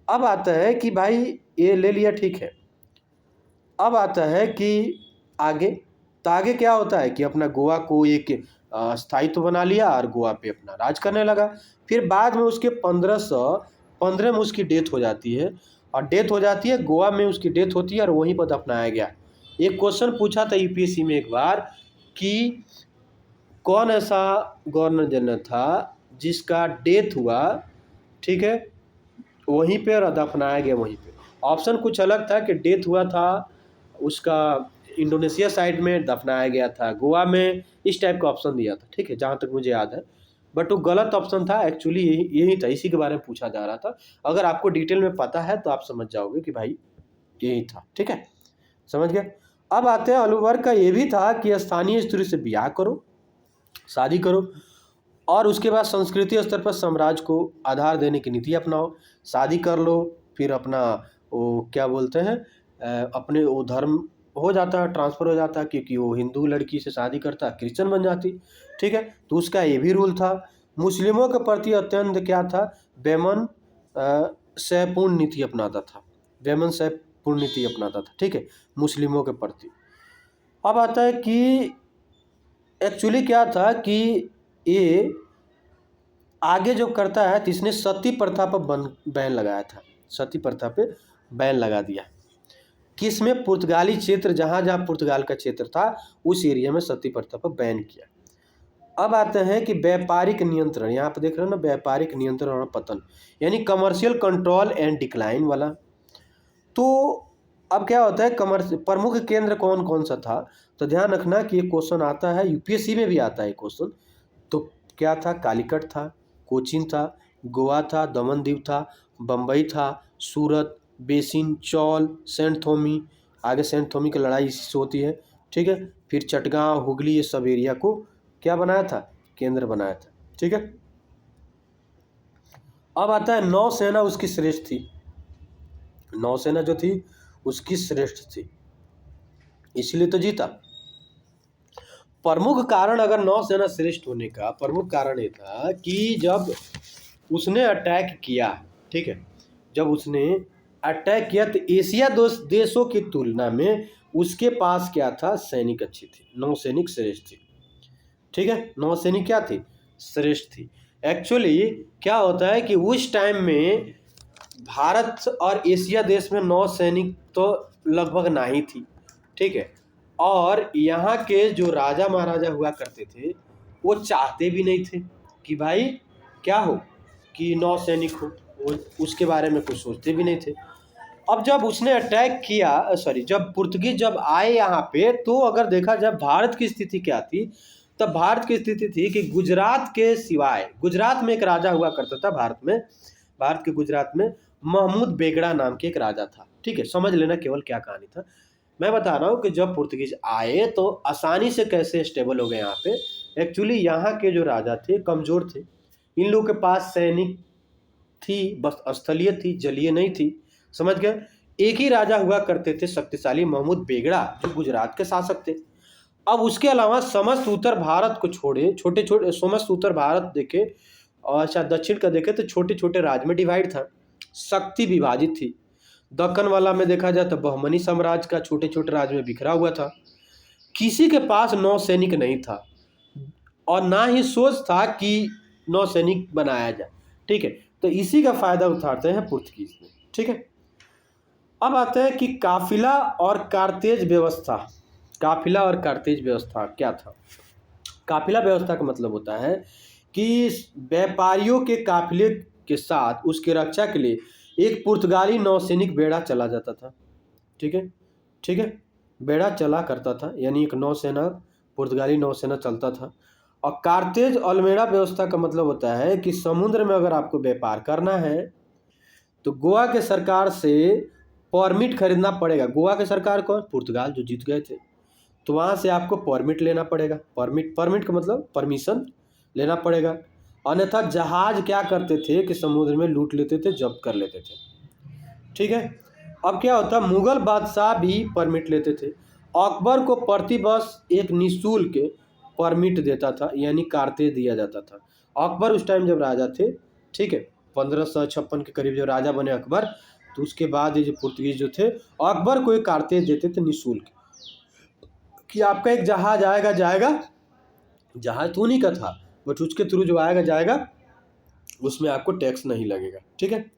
अब आता है कि भाई ये ले लिया, ठीक है। अब आता है कि आगे, तो आगे क्या होता है कि अपना गोवा को एक स्थायित्व बना लिया और गोवा पे अपना राज करने लगा। फिर बाद में उसके 1515 में उसकी डेथ हो जाती है, और डेथ हो जाती है गोवा में, उसकी डेथ होती है और वहीं पर दफनाया गया। एक क्वेश्चन पूछा था यूपीएससी में एक बार कि कौन ऐसा गवर्नर जनरल था जिसका डेथ हुआ, ठीक है, वहीं पे और दफनाया गया वहीं पे। ऑप्शन कुछ अलग था कि डेथ हुआ था उसका इंडोनेशिया साइड में, दफनाया गया था गोवा में, इस टाइप का ऑप्शन दिया था, ठीक है, जहाँ तक मुझे याद है। बट वो गलत ऑप्शन था, एक्चुअली यही था, इसी के बारे में पूछा जा रहा था। अगर आपको डिटेल में पता है तो आप समझ जाओगे कि भाई यही था, ठीक है, समझ गए। अब आते हैं अलवर का ये भी था कि स्थानीय स्त्री से ब्याह करो, शादी करो, और उसके बाद संस्कृति स्तर पर साम्राज्य को आधार देने की नीति अपनाओ। शादी कर लो, फिर अपना वो क्या बोलते हैं अपने वो धर्म हो जाता है, ट्रांसफ़र हो जाता है, क्योंकि वो हिंदू लड़की से शादी करता क्रिश्चियन बन जाती, ठीक है। तो उसका ये भी रूल था। मुस्लिमों के प्रति अत्यंत क्या था, बेमन सैपूर्ण नीति अपनाता था, बेमन सैपूर्ण नीति अपनाता था, ठीक है, मुस्लिमों के प्रति। अब आता है कि एक्चुअली क्या था कि ये आगे जो करता है तो इसने सती प्रथा पर बैन लगाया था, सती प्रथा पे बैन लगा दिया। किस में, पुर्तगाली क्षेत्र, जहाँ जहाँ पुर्तगाल का क्षेत्र था उस एरिया में सती प्रथा पर बैन किया। अब आते हैं कि व्यापारिक नियंत्रण, यहाँ पे देख रहे हो ना, व्यापारिक नियंत्रण और पतन, यानी कमर्शियल कंट्रोल एंड डिक्लाइन वाला। तो अब क्या होता है, प्रमुख केंद्र कौन कौन सा था, तो ध्यान रखना कि ये क्वेश्चन आता है यूपीएससी में भी आता है क्वेश्चन। तो क्या था, कालीकट था, कोचीन था, गोवा था, दमन दीव था, बम्बई था, सूरत, बेसिन, चौल, सेंट थोमी, आगे सेंट थोमी की लड़ाई इसी से होती है, ठीक है। फिर चटगांव, हुगली, ये सब एरिया को क्या बनाया था, केंद्र बनाया था, ठीक है। अब आता है नौसेना उसकी श्रेष्ठ थी, नौसेना जो थी उसकी श्रेष्ठ थी, इसलिए तो जीता। प्रमुख कारण अगर नौसेना श्रेष्ठ होने का प्रमुख कारण ये था कि जब उसने अटैक किया, ठीक है, जब उसने अटैक किया तो एशिया देशों की तुलना में उसके पास क्या था, सैनिक अच्छी थी, नौसैनिक श्रेष्ठ थी, ठीक है, नौसैनिक क्या थी, श्रेष्ठ थी। एक्चुअली क्या होता है कि उस टाइम में भारत और एशिया देश में नौसैनिक तो लगभग ना ही थी, ठीक है। और यहाँ के जो राजा महाराजा हुआ करते थे वो चाहते भी नहीं थे कि भाई क्या हो, कि नौसैनिक हो, वो उसके बारे में कुछ सोचते भी नहीं थे। अब जब उसने अटैक किया, जब पुर्तगीज जब आए यहाँ पे, तो अगर देखा जब भारत की स्थिति क्या थी, तब भारत की स्थिति थी कि गुजरात के सिवाय, गुजरात में एक राजा हुआ करता था भारत में, भारत के गुजरात में महमूद बेगड़ा नाम के एक राजा था, ठीक है। समझ लेना केवल क्या कहानी था, मैं बता रहा हूँ कि जब पुर्तगीज आए तो आसानी से कैसे स्टेबल हो गए यहाँ पे। एक्चुअली यहाँ के जो राजा थे कमज़ोर थे, इन लोगों के पास सैनिक थी बस स्थलीय थी, जलीय नहीं थी, समझ गए। एक ही राजा हुआ करते थे शक्तिशाली, महमूद बेगड़ा, जो गुजरात के शासक थे। अब उसके अलावा समस्त उत्तर भारत को छोड़े, छोटे छोटे समस्त उत्तर भारत देखे और शायद दक्षिण का देखे तो छोटे छोटे राज्य में डिवाइड था, शक्ति विभाजित थी। दक्कन वाला में देखा जाए तो बहमनी साम्राज्य का छोटे छोटे राज्य में बिखरा हुआ था। किसी के पास नौसैनिक नहीं था और ना ही सोच था कि नौसैनिक बनाया जाए, ठीक है। तो इसी का फायदा उठाते हैं पुर्तगीज में, ठीक है। अब आते हैं कि काफिला और कारतेज व्यवस्था। काफिला और कारतेज व्यवस्था क्या था। काफिला व्यवस्था का मतलब होता है कि व्यापारियों के काफिले के साथ उसकी रक्षा के लिए एक पुर्तगाली नौसैनिक बेड़ा चला जाता था, ठीक है, ठीक है, बेड़ा चला करता था, यानी एक नौसेना, पुर्तगाली नौसेना चलता था। और कार्तेज अल्मेड़ा व्यवस्था का मतलब होता है कि समुद्र में अगर आपको व्यापार करना है तो गोवा के सरकार से परमिट खरीदना पड़ेगा। गोवा के सरकार कौन? पुर्तगाल, जो जीत गए थे। तो वहाँ से आपको परमिट लेना पड़ेगा। परमिट का मतलब परमिशन लेना पड़ेगा। अन्यथा जहाज क्या करते थे कि समुद्र में लूट लेते थे, जब्त कर लेते थे, ठीक है। अब क्या होता, मुगल बादशाह भी परमिट लेते थे। अकबर को प्रतिवर्ष एक निःशुल्क परमिट देता था, यानी कार्तेज दिया जाता था। अकबर उस टाइम जब राजा थे, ठीक है, 1556 के करीब जब राजा बने अकबर, तो उसके बाद ये जो पुर्तगीज जो थे, अकबर को एक कार्तेज देते थे निःशुल्क, कि आपका एक जहाज आएगा जाएगा, जहाज तो उन्हीं का था, बट उसके थ्रू जो आएगा जाएगा उसमें आपको टैक्स नहीं लगेगा, ठीक है।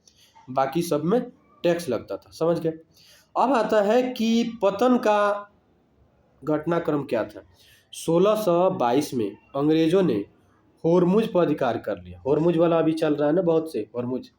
बाकी सब में टैक्स लगता था, समझ गए। अब आता है कि पतन का घटनाक्रम क्या था। 1622 में अंग्रेजों ने होर्मुज पर अधिकार कर लिया। होर्मुज वाला अभी चल रहा है ना, बहुत से होर्मुज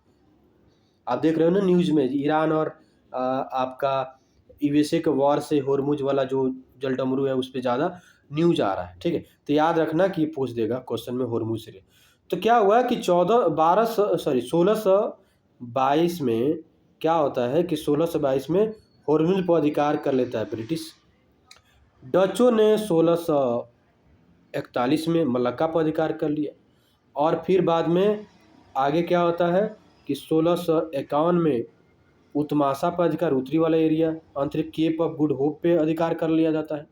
आप देख रहे हो ना न्यूज में, ईरान और आपका यूएसए के वॉर से होर्मुज वाला जो जलडमरू है उस पर ज़्यादा न्यूज आ रहा है, ठीक है। तो याद रखना कि पूछ देगा क्वेश्चन में होर्मुज से। तो क्या हुआ कि 1622 में क्या होता है कि 1622 में होर्मुज पर अधिकार कर लेता है ब्रिटिश। डचों ने 1641 में मलक्का पर अधिकार कर लिया। और फिर बाद में आगे क्या होता है कि 1651 में उत्तमाशा पर अधिकार, उत्तरी वाला एरिया, आंतरिक केप ऑफ गुड होप पे अधिकार कर लिया जाता है।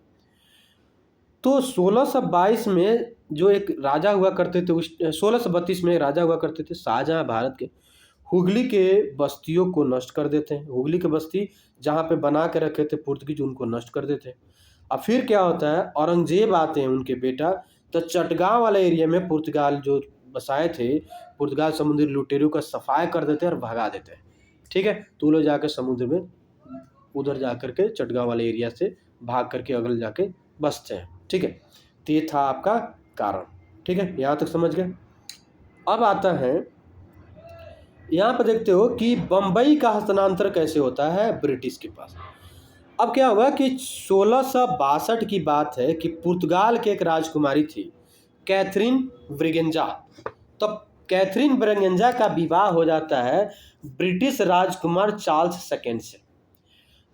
तो 1622 में जो एक राजा हुआ करते थे, उस 1632 में राजा हुआ करते थे शाहजहां, भारत के हुगली के बस्तियों को नष्ट कर देते हैं। हुगली के बस्ती जहाँ पे बना के रखे थे पुर्तगीज, उनको नष्ट कर देते हैं। अब फिर क्या होता है, औरंगजेब आते हैं उनके बेटा, तो चटगांव वाले एरिया में पुर्तगाल जो बसाए थे, पुर्तगाल समुद्री लुटेरों का सफाया कर देते हैं और भगा देते हैं, ठीक है। तो वो लोग जाकर समुद्र में उधर जा करके चटगांव वाले एरिया से भाग करके अगल जाके बसते हैं, ठीक है। तो ये था आपका कारण, ठीक है, यहाँ तक समझ गए। अब आता है यहाँ पर देखते हो कि बम्बई का हस्तांतरण कैसे होता है ब्रिटिश के पास। अब क्या हुआ कि 1662 की बात है कि पुर्तगाल की एक राजकुमारी थी कैथरीन ब्रिगेंजा। तो कैथरीन ब्रिगेंजा का विवाह हो जाता है ब्रिटिश राजकुमार चार्ल्स सेकेंड से।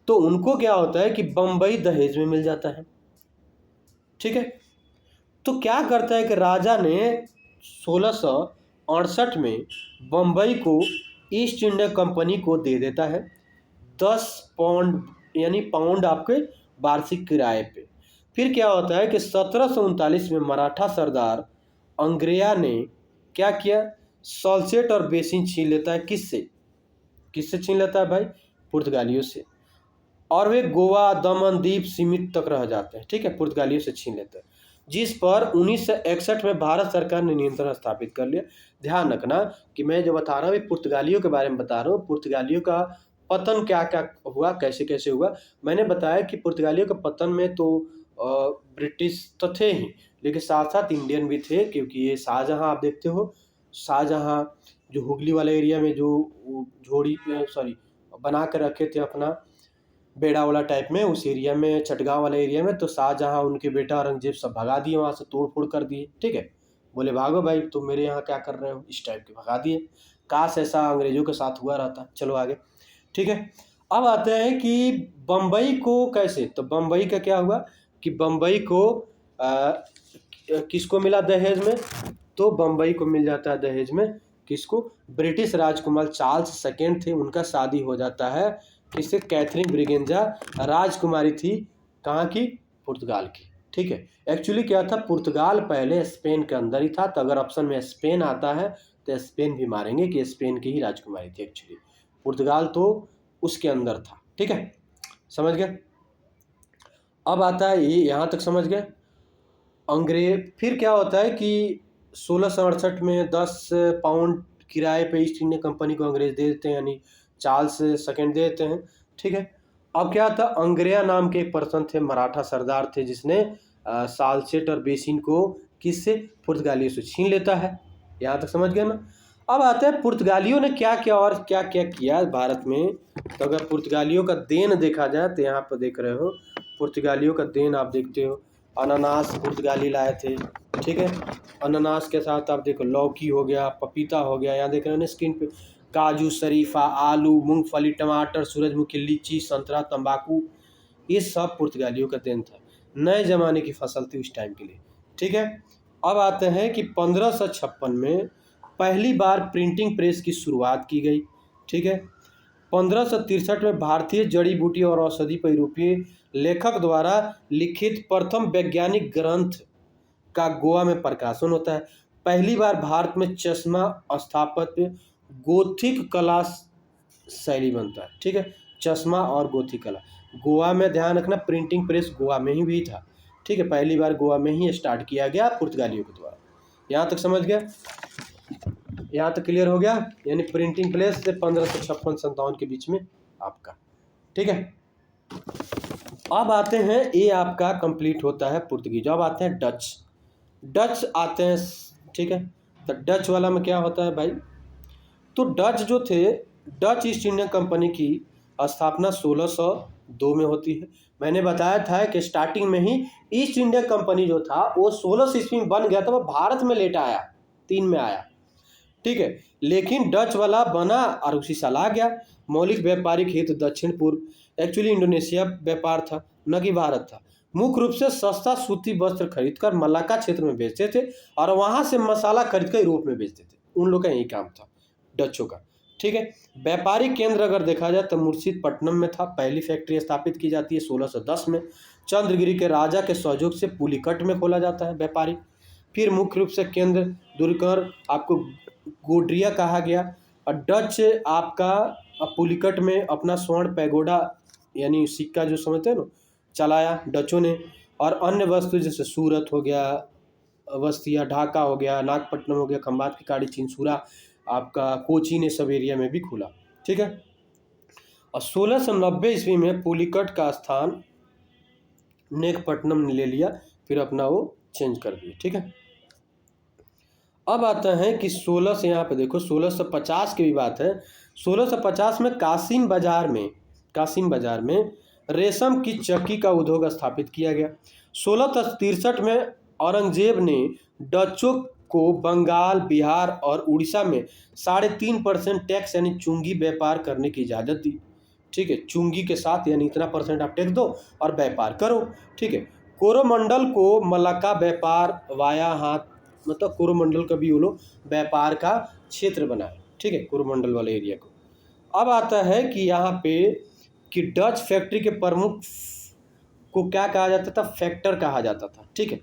तो उनको क्या होता है कि बम्बई दहेज में मिल जाता है, ठीक है। तो क्या करता है कि राजा ने 1668 में बम्बई को ईस्ट इंडिया कंपनी को दे देता है 10 पाउंड, यानी पाउंड आपके वार्षिक किराए पे। फिर क्या होता है कि 1739 में मराठा सरदार अंग्रेया ने क्या किया, सॉल्सेट और बेसिन छीन लेता है। किससे छीन लेता है भाई? पुर्तगालियों से। और वे गोवा, दमन दीप सीमित तक रह जाते हैं, ठीक है, पुर्तगालियों से छीन लेते हैं, जिस पर 1961 में भारत सरकार ने नियंत्रण स्थापित कर लिया। ध्यान रखना कि मैं जो बता रहा हूँ पुर्तगालियों के बारे में बता रहा हूँ। पुर्तगालियों का पतन क्या क्या हुआ, कैसे कैसे हुआ, मैंने बताया कि पुर्तगालियों के पतन में तो ब्रिटिश तो थे ही, लेकिन साथ साथ इंडियन भी थे, क्योंकि ये शाहजहाँ आप देखते हो, शाहजहाँ जो हुगली वाले एरिया में जो झोड़ी बना कर रखे थे अपना बेड़ा वाला टाइप में, उस एरिया में, चटगांव वाले एरिया में, तो शाहजहाँ उनके बेटा औरंगजेब सब भगा दिए, वहाँ से तोड़ फोड़ कर दिए, ठीक है। बोले भागो भाई, तुम मेरे यहाँ क्या कर रहे हो, इस टाइप के भगा दिए। काश ऐसा अंग्रेजों के साथ हुआ रहता। चलो आगे, ठीक है। अब आते हैं कि बम्बई को कैसे, तो बम्बई का क्या हुआ कि बम्बई को किसको मिला दहेज में, तो बम्बई को मिल जाता है दहेज में किसको, ब्रिटिश राजकुमार चार्ल्स सेकेंड थे, उनका शादी हो जाता है किससे, कैथरीन ब्रिगेंजा। राजकुमारी थी कहाँ की, पुर्तगाल की, ठीक है। एक्चुअली क्या था, पुर्तगाल पहले स्पेन के अंदर ही था, तो अगर ऑप्शन में स्पेन आता है तो स्पेन भी मारेंगे कि स्पेन की ही राजकुमारी थी एक्चुअली, पुर्तगाल तो उसके अंदर था, ठीक है, समझ गए। अब आता है ये, यहाँ तक समझ गए। अंग्रेज फिर क्या होता है कि 1668 में 10 पाउंड किराए पे ईस्ट इंडिया कंपनी को अंग्रेज दे देते हैं, यानी चार्ल्स सेकेंड दे देते हैं, ठीक है। अब क्या था, अंग्रेया नाम के एक पर्सन थे, मराठा सरदार थे, जिसने सालसेट और बेसिन को किससे, पुर्तगालियों से छीन लेता है। यहाँ तक समझ गए ना। अब आते हैं पुर्तगालियों ने क्या क्या और क्या क्या किया भारत में। तो अगर पुर्तगालियों का देन देखा जाए तो यहाँ पर देख रहे हो, पुर्तगालियों का देन आप देखते हो, अनानास पुर्तगाली लाए थे, ठीक है। अनानास के साथ आप देखो लौकी हो गया, पपीता हो गया, यहाँ देख रहे हो ना स्क्रीन पे, काजू, शरीफा, आलू, मूंगफली, टमाटर, सूरजमुखी, लीची, संतरा, तंबाकू, ये सब पुर्तगालियों का देन था। नए ज़माने की फसल थी उस टाइम के लिए, ठीक है। अब आते हैं कि 1556 में पहली बार प्रिंटिंग प्रेस की शुरुआत की गई, ठीक है। 1563 में भारतीय जड़ी बूटी और औषधि पर यूरोपीय लेखक द्वारा लिखित प्रथम वैज्ञानिक ग्रंथ का गोवा में प्रकाशन होता है। पहली बार भारत में चश्मा स्थापत्य गोथिक कला शैली बनता है, ठीक है। चश्मा और गोथिक कला गोवा में, ध्यान रखना प्रिंटिंग प्रेस गोवा में ही भी था, ठीक है। पहली बार गोवा में ही स्टार्ट किया गया पुर्तगालियों के द्वारा। यहाँ तक समझ गया, यहाँ तक क्लियर हो गया। यानी प्रिंटिंग प्रेस से 1556-57 के बीच में आपका, ठीक है। अब आते हैं, ये आपका कंप्लीट होता है पुर्तगीज। अब आते हैं डच, डच आते हैं, ठीक है। तो डच वाला में क्या होता है भाई, तो डच जो थे, डच ईस्ट इंडिया कंपनी की स्थापना 1602 में होती है। मैंने बताया था कि स्टार्टिंग में ही ईस्ट इंडिया कंपनी जो था वो 1600 ईस्वी में बन गया था, वो भारत में लेट आया, 3 में आया, ठीक है। लेकिन डच वाला बना और उसी साल आ गया। मौलिक व्यापारिक हित दक्षिण पूर्व, एक्चुअली इंडोनेशिया व्यापार था, न कि भारत था। मुख्य रूप से सस्ता सूती वस्त्र खरीदकर मलाक्का क्षेत्र में बेचते थे और वहां से मसाला खरीदकर यूरोप में बेचते थे। उन लोग का यही काम था डचों का, ठीक है। व्यापारिक केंद्र अगर देखा जाए तो मुर्शीदपट्टनम में था। पहली फैक्ट्री स्थापित की जाती है 1610 में। चंद्रगिरी के राजा के सहयोग से पुलिकट में खोला जाता है व्यापारिक। फिर मुख्य रूप से केंद्र दुर्कर आपको गोड्रिया कहा गया। और डच आपका पुलिकट में अपना स्वर्ण पैगोडा यानी सिक्का जो समझते हैं ना, चलाया डचों ने। और अन्य वस्तु जैसे सूरत हो गया, अवस्थिया, ढाका हो गया, नागपट्टनम हो गया, खंबात की काड़ी, चिंसूरा, आपका कोची ने सब एरिया में भी खुला, ठीक है। और 1690 ईस्वी में पुलिकट का स्थान नेकपट्टनम ने ले लिया, फिर अपना वो चेंज कर दिया, ठीक है। अब आता है कि 16 से यहाँ पे देखो 1650 की भी बात है। 1650 में कासिम बाजार में रेशम की चक्की का उद्योग स्थापित किया गया। 1663 में औरंगजेब ने डचों को बंगाल, बिहार और उड़ीसा में 3.5% टैक्स यानी चुंगी व्यापार करने की इजाज़त दी, ठीक है। चुंगी के साथ यानी इतना % आप टैक्स दो और व्यापार करो, ठीक है। कोरोमंडल को मलाक्का व्यापार वाया हाथ, मतलब कोरोमंडल का भी वो लोग व्यापार का क्षेत्र बनाए, ठीक है, कोरोमंडल वाले एरिया को। अब आता है कि यहाँ पे कि डच फैक्ट्री के प्रमुख को क्या कहा जाता था, फैक्टर कहा जाता था, ठीक है।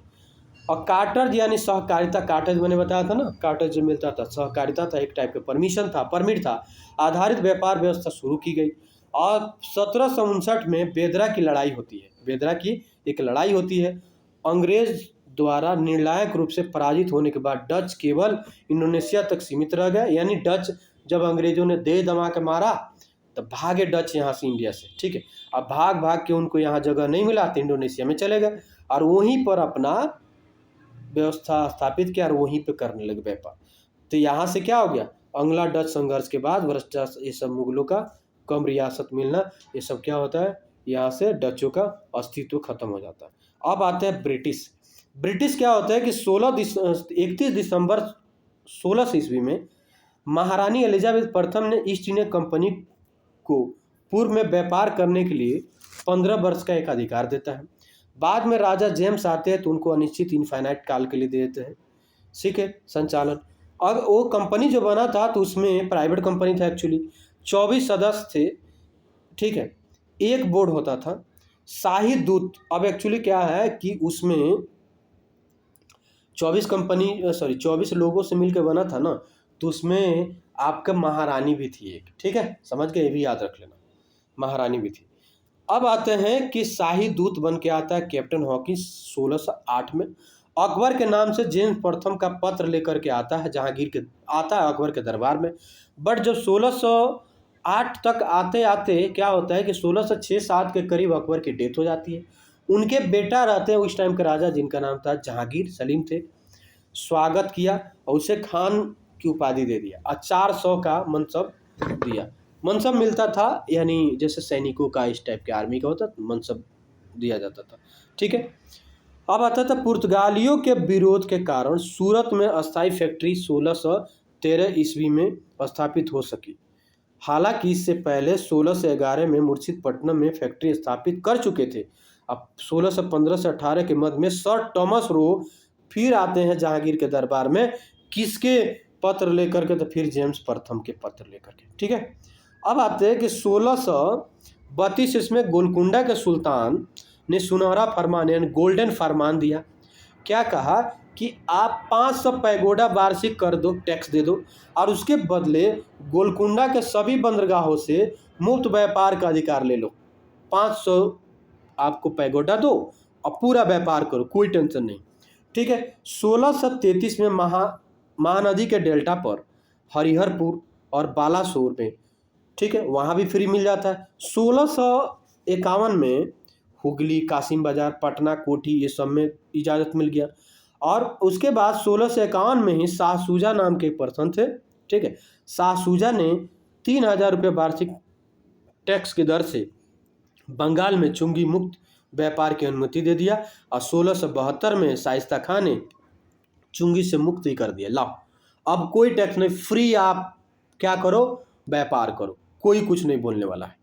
और कार्टर यानी सहकारिता, कार्टेज मैंने बताया था ना, कार्टेज जो मिलता था सहकारिता था, एक टाइप का परमिट था, आधारित व्यापार व्यवस्था शुरू की गई। और 1759 में बेदरा की लड़ाई होती है, बेदरा की एक लड़ाई होती है। अंग्रेज द्वारा निर्णायक रूप से पराजित होने के बाद डच केवल इंडोनेशिया तक सीमित रह गए। यानी डच जब अंग्रेजों ने दे दमा के मारा तो भागे डच यहाँ से, इंडिया से, ठीक है। अब भाग के उनको यहाँ जगह नहीं मिला तो इंडोनेशिया में चले गए और वहीं पर अपना व्यवस्था स्थापित किया और वहीं पर करने लगे व्यापार। तो यहाँ से क्या हो गया, अंग्ला डच संघर्ष के बाद भ्रष्टाचार, ये सब मुगलों का कम रियासत मिलना, ये सब क्या होता है, यहाँ से डचों का अस्तित्व खत्म हो जाता है। अब आते हैं ब्रिटिश क्या होता है कि 31 दिसंबर 1600 ईस्वी में महारानी एलिजाबेथ प्रथम ने ईस्ट इंडिया कंपनी को पूर्व में व्यापार करने के लिए 15 वर्ष का एक अधिकार देता है। बाद में राजा जेम्स आते हैं तो उनको अनिश्चित इनफाइनाइट काल के लिए दे देते हैं, ठीक है, संचालन। अब वो कंपनी जो बना था तो उसमें प्राइवेट कंपनी था एक्चुअली, 24 सदस्य थे, ठीक है। एक बोर्ड होता था, शाही दूत। अब एक्चुअली क्या है कि उसमें 24 लोगों से मिलकर बना था ना, तो उसमें आपका महारानी भी थी एक, ठीक है, समझ गए, ये भी याद रख लेना, महारानी भी थी। अब आते हैं कि शाही दूत बन के आता है कैप्टन हॉकिंस 1608 में। अकबर के नाम से जेम्स प्रथम का पत्र लेकर के आता है जहांगीर के, आता है अकबर के दरबार में। बट जब 1608 तक आते आते क्या होता है कि 1606-7 के करीब अकबर की डेथ हो जाती है। उनके बेटा रहते हैं उस टाइम के राजा, जिनका नाम था जहांगीर, सलीम थे। स्वागत किया और उसे खान की उपाधि दे दिया और 400 का मनसब दिया। मनसब मिलता था, यानी जैसे सैनिकों का इस टाइप के आर्मी का होता था, मनसब दिया जाता था। ठीक है, अब आता था पुर्तगालियों के विरोध के कारण सूरत में अस्थायी फैक्ट्री 1613 ईस्वी में स्थापित हो सकी। हालांकि इससे पहले 1611 में मुर्शिदपट्टनम में फैक्ट्री स्थापित कर चुके थे। अब 1615 से 18 के मध्य में सर थॉमस रो फिर आते हैं जहांगीर के दरबार में, किसके पत्र लेकर के? तो फिर जेम्स प्रथम के पत्र लेकर के। ठीक है, अब आते हैं कि 1632 इसमें गोलकुंडा के सुल्तान ने सुनहरा फरमान यानी गोल्डन फरमान दिया। क्या कहा कि आप 500 पैगोडा वार्षिक कर दो, टैक्स दे दो, और उसके बदले गोलकुंडा के सभी बंदरगाहों से मुफ्त व्यापार का अधिकार ले लो। 500 आपको पैगोडा दो और पूरा व्यापार करो, कोई टेंशन नहीं। ठीक है, 1633 में महानदी के डेल्टा पर हरिहरपुर और बालासोर में, ठीक है, वहाँ भी फ्री मिल जाता है। 1651 में हुगली, कासिम बाजार, पटना, कोठी ये सब में इजाज़त मिल गया। और उसके बाद 1651 में ही शाह सूजा नाम के एक पर्सन थे, ठीक है, शाह सूजा ने 3000 रुपये वार्षिक टैक्स की दर से बंगाल में चुंगी मुक्त व्यापार की अनुमति दे दिया। और 1672 में शाइस्ता खान ने चुंगी से मुक्त ही कर दिया। लाओ, अब कोई टैक्स नहीं, फ्री आप क्या करो, व्यापार करो, कोई कुछ नहीं बोलने वाला है।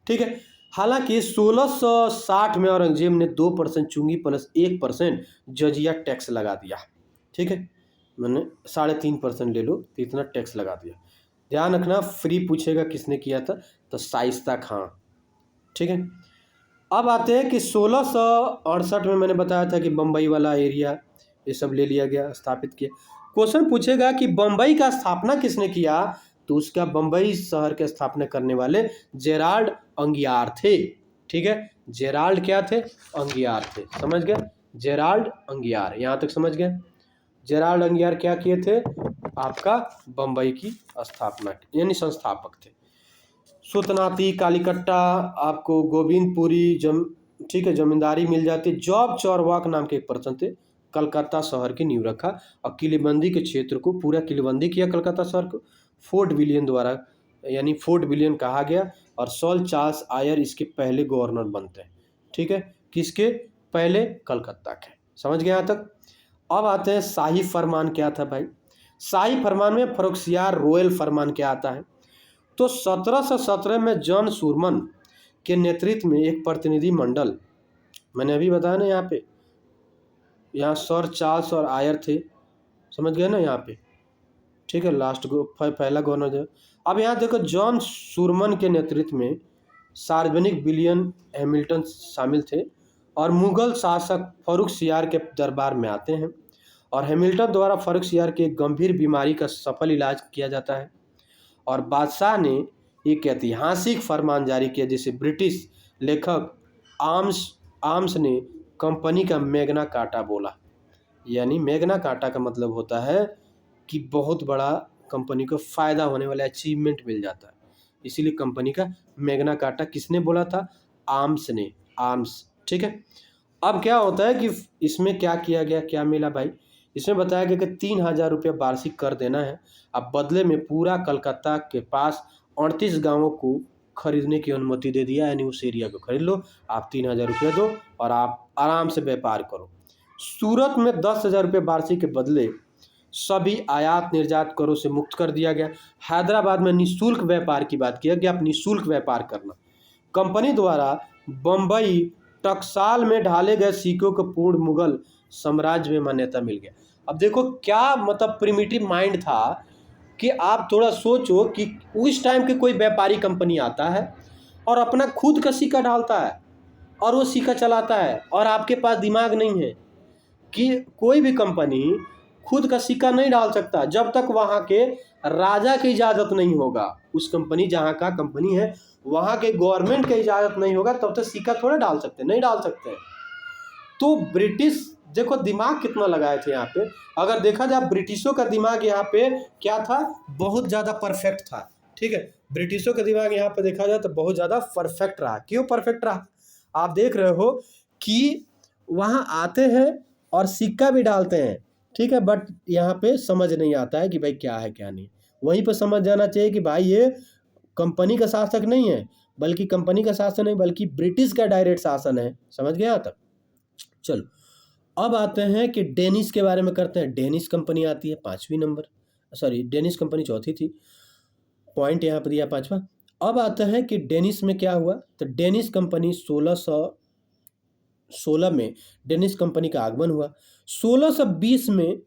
ठीक है, हालांकि 1660 में औरंगजेब ने 2% चुंगी प्लस 1% जजिया टैक्स लगा दिया। ठीक है, मैंने 3.5% ले लो तो इतना टैक्स लगा दिया। ध्यान रखना, फ्री पूछेगा किसने किया था, तो शाइस्ता खान। ठीक है, अब आते हैं कि 1668 में मैंने बताया था कि बम्बई वाला एरिया ये सब ले लिया गया, स्थापित किया। क्वेश्चन पूछेगा कि बम्बई का स्थापना किसने किया, तो उसका बम्बई शहर के स्थापना करने वाले जेराल्ड अंगियार थे। ठीक है, जेराल्ड क्या थे? अंगियार थे। समझ गए, जेराल्ड अंगियार, यहाँ तक समझ गए। जेराल्ड अंगियार क्या किए थे? आपका बम्बई की स्थापना यानी संस्थापक थे। सुतनाती, कालीकट्टा, आपको गोविंदपुरी ठीक है, जमींदारी मिल जाती। जॉब चौरवाक नाम के एक पर्सन थे, कलकत्ता शहर की नींव रखा और किलेबंदी के क्षेत्र को पूरा किलेबंदी किया कलकत्ता शहर को। फोर्ट विलियम द्वारा, यानी फोर्ट विलियम कहा गया। और सॉल चार्ल्स आयर इसके पहले गवर्नर बनते हैं। ठीक है, किसके पहले? कलकत्ता के। समझ गए यहाँ तक। अब आते हैं शाही फरमान क्या था भाई। शाही फरमान में फरोख्तियार रॉयल फरमान क्या आता है, तो 1717 में जॉन सुरमन के नेतृत्व में एक प्रतिनिधि मंडल, मैंने अभी बताया ना यहाँ सर चार्ल्स और आयर थे। समझ गए ना यहाँ पे। ठीक है, लास्ट पहला गवर्नर। अब यहाँ देखो, जॉन सुरमन के नेतृत्व में सार्वजनिक विलियम हैमिल्टन शामिल थे और मुगल शासक फर्रुखसियार के दरबार में आते हैं और हैमिल्टन द्वारा फर्रुखसियार की एक गंभीर बीमारी का सफल इलाज किया जाता है और बादशाह ने एक ऐतिहासिक फरमान जारी किया, जिसे ब्रिटिश लेखक आर्म्स ने कंपनी का मैग्ना कार्टा बोला। यानी मैग्ना कार्टा का मतलब होता है कि बहुत बड़ा कंपनी को फ़ायदा होने वाला अचीवमेंट मिल जाता है, इसीलिए कंपनी का मैग्ना कार्टा किसने बोला था? आर्म्स ने, आर्म्स। ठीक है, अब क्या होता है कि इसमें क्या किया गया, क्या मिला भाई? इसमें बताया गया कि 3000 रुपये वार्षिक कर देना है। अब बदले में पूरा कलकत्ता के पास 38 गाँवों को खरीदने की अनुमति दे दिया, यानी उस एरिया को खरीद लो, आप 3000 रुपये दो और आप आराम से व्यापार करो। सूरत में 10,000 रुपये वार्षिक के बदले सभी आयात निर्यात करों से मुक्त कर दिया गया। हैदराबाद में निःशुल्क व्यापार की बात किया गया, आप निःशुल्क व्यापार करना। कंपनी द्वारा बम्बई टकसाल में ढाले गए सिक्कों को पूर्ण मुगल साम्राज्य में मान्यता मिल गया। अब देखो क्या मतलब प्रिमिटिव माइंड था कि आप थोड़ा सोचो कि उस टाइम के कोई व्यापारी कंपनी आता है और अपना खुद का सिक्का डालता है और वो सिक्का चलाता है, और आपके पास दिमाग नहीं है कि कोई भी कंपनी खुद का सिक्का नहीं डाल सकता जब तक वहाँ के राजा की इजाज़त नहीं होगा। उस कंपनी जहाँ का कंपनी है वहाँ के गवर्नमेंट की इजाज़त नहीं होगा तब तक सिक्का थोड़ा डाल सकते, नहीं डाल सकते। तो ब्रिटिश देखो दिमाग कितना लगाए थे यहाँ पे। अगर देखा जाए ब्रिटिशों का दिमाग यहाँ पे क्या था, बहुत ज़्यादा परफेक्ट था। ठीक है, ब्रिटिशों का दिमाग यहाँ पे देखा जाए तो बहुत ज़्यादा परफेक्ट रहा। क्यों परफेक्ट रहा? आप देख रहे हो कि वहाँ आते हैं और सिक्का भी डालते हैं, ठीक है, बट यहाँ पे समझ नहीं आता है कि भाई क्या है क्या नहीं। वहीं पे समझ जाना चाहिए कि भाई ये कंपनी का शासक नहीं है, बल्कि कंपनी का शासन नहीं बल्कि ब्रिटिश का डायरेक्ट शासन है। समझ गया यहाँ तक? चलो, अब आते हैं कि डेनिस के बारे में करते हैं। डेनिस कंपनी आती है 5वीं नंबर, सॉरी डेनिस कंपनी चौथी थी, पॉइंट यहाँ पर दिया 5वां। अब आता है कि डेनिस में क्या हुआ, तो डेनिस कंपनी 1616 में डेनिस कंपनी का आगमन हुआ। 1620 में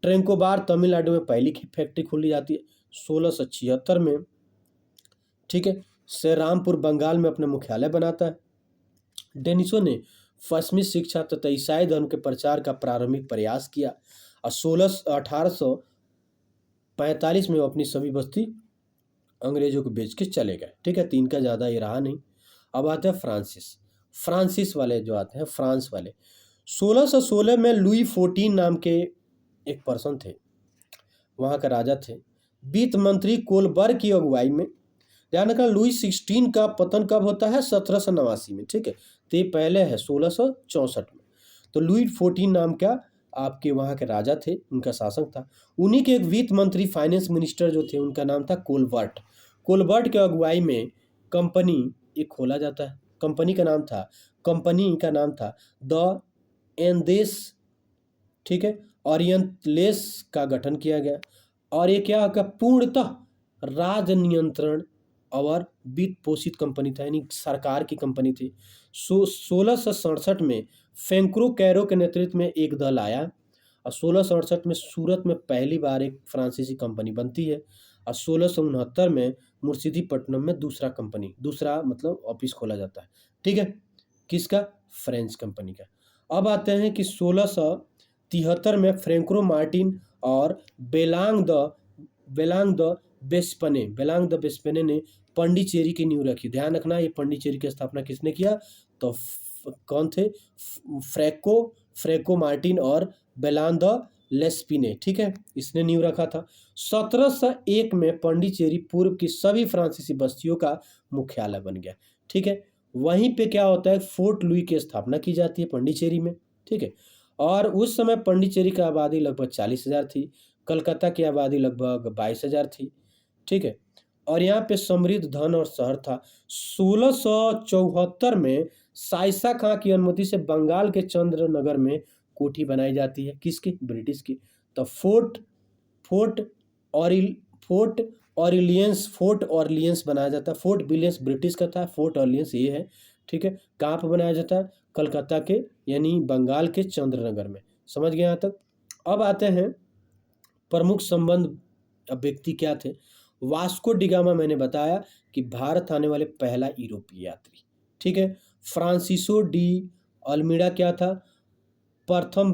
ट्रैंकोबार तमिलनाडु में पहली फैक्ट्री खोली जाती है। 1676 में, ठीक है, श्री रामपुर बंगाल में अपना मुख्यालय बनाता है। डेनिसों ने पश्चिमी शिक्षा तथा ईसाई धर्म के प्रचार का प्रारंभिक प्रयास किया और 1845 में वो अपनी सभी बस्ती अंग्रेजों को बेच के चले गए। ठीक है, 3 का ज़्यादा ये रहा नहीं। अब आते हैं फ्रांसिस वाले जो आते हैं, फ्रांस वाले। 1616 में लुई 14 नाम के एक पर्सन थे, वहाँ का राजा थे। वित्त मंत्री कोलबर्ग की अगुवाई में, ध्यान रखना लुई 16 का पतन कब होता है, 1789 में। ठीक है, तो ये पहले है 1664 में। तो लुई 14 नाम का आपके वहाँ के राजा थे, उनका शासक था। उन्हीं के एक वित्त मंत्री फाइनेंस मिनिस्टर जो थे, उनका नाम था कोलबर्ट के अगुवाई में कंपनी एक खोला जाता है। कंपनी का नाम था द एंदेस, ठीक है, ओरिएंटलेस का गठन किया गया। और ये क्या होगा, पूर्णतः राज नियंत्रण और वित्त पोषित कंपनी था, यानी सरकार की कंपनी थी। 1667 में फ्रैंको कैरो के नेतृत्व में एक दल आया और 1668 में सूरत में पहली बार एक फ्रांसीसी कंपनी बनती है और 1669 में मुर्शिदीपट्टनम में दूसरा मतलब ऑफिस खोला जाता है। ठीक है, किसका, फ्रेंच कंपनी का। अब आते हैं कि 1673 में फ्रैंको मार्टिन और बेलांग द बेस्पने ने पंडिचेरी की नींव रखी। ध्यान रखना, ये पंडिचेरी की स्थापना किसने किया, तो कौन थे, फ्रैंको मार्टिन और बेलांग द लेस्पिने। ठीक है, इसने नींव रखा था। 1701 में पंडिचेरी पूर्व की सभी फ्रांसीसी बस्तियों का मुख्यालय बन गया। ठीक है, वहीं पे क्या होता है, फोर्ट लुई की स्थापना की जाती है पंडिचेरी में। ठीक है, और उस समय पंडिचेरी की आबादी लगभग 40,000 थी, कलकत्ता की आबादी लगभग 22,000 थी। ठीक है, और यहाँ पे समृद्ध धन और शहर था। 1674 में साइसा खां की अनुमति से बंगाल के चंद्रनगर में कोठी बनाई जाती है, किसकी, ब्रिटिश की। तो फोर्ट ऑरलियंस बनाया जाता है। फोर्ट विलियम्स ब्रिटिश का था, फोर्ट ऑरलियंस ये है। ठीक है, कहाँ पर बनाया जाता है, कलकत्ता के यानी बंगाल के चंद्रनगर में। समझ गए यहाँ तक? अब आते हैं प्रमुख संबंध व्यक्ति क्या थे। वास्को डिगामा, मैंने बताया कि भारत आने वाले पहला यूरोपीय यात्री। ठीक है, फ्रांसिसो डी अल्मीडा क्या था, प्रथम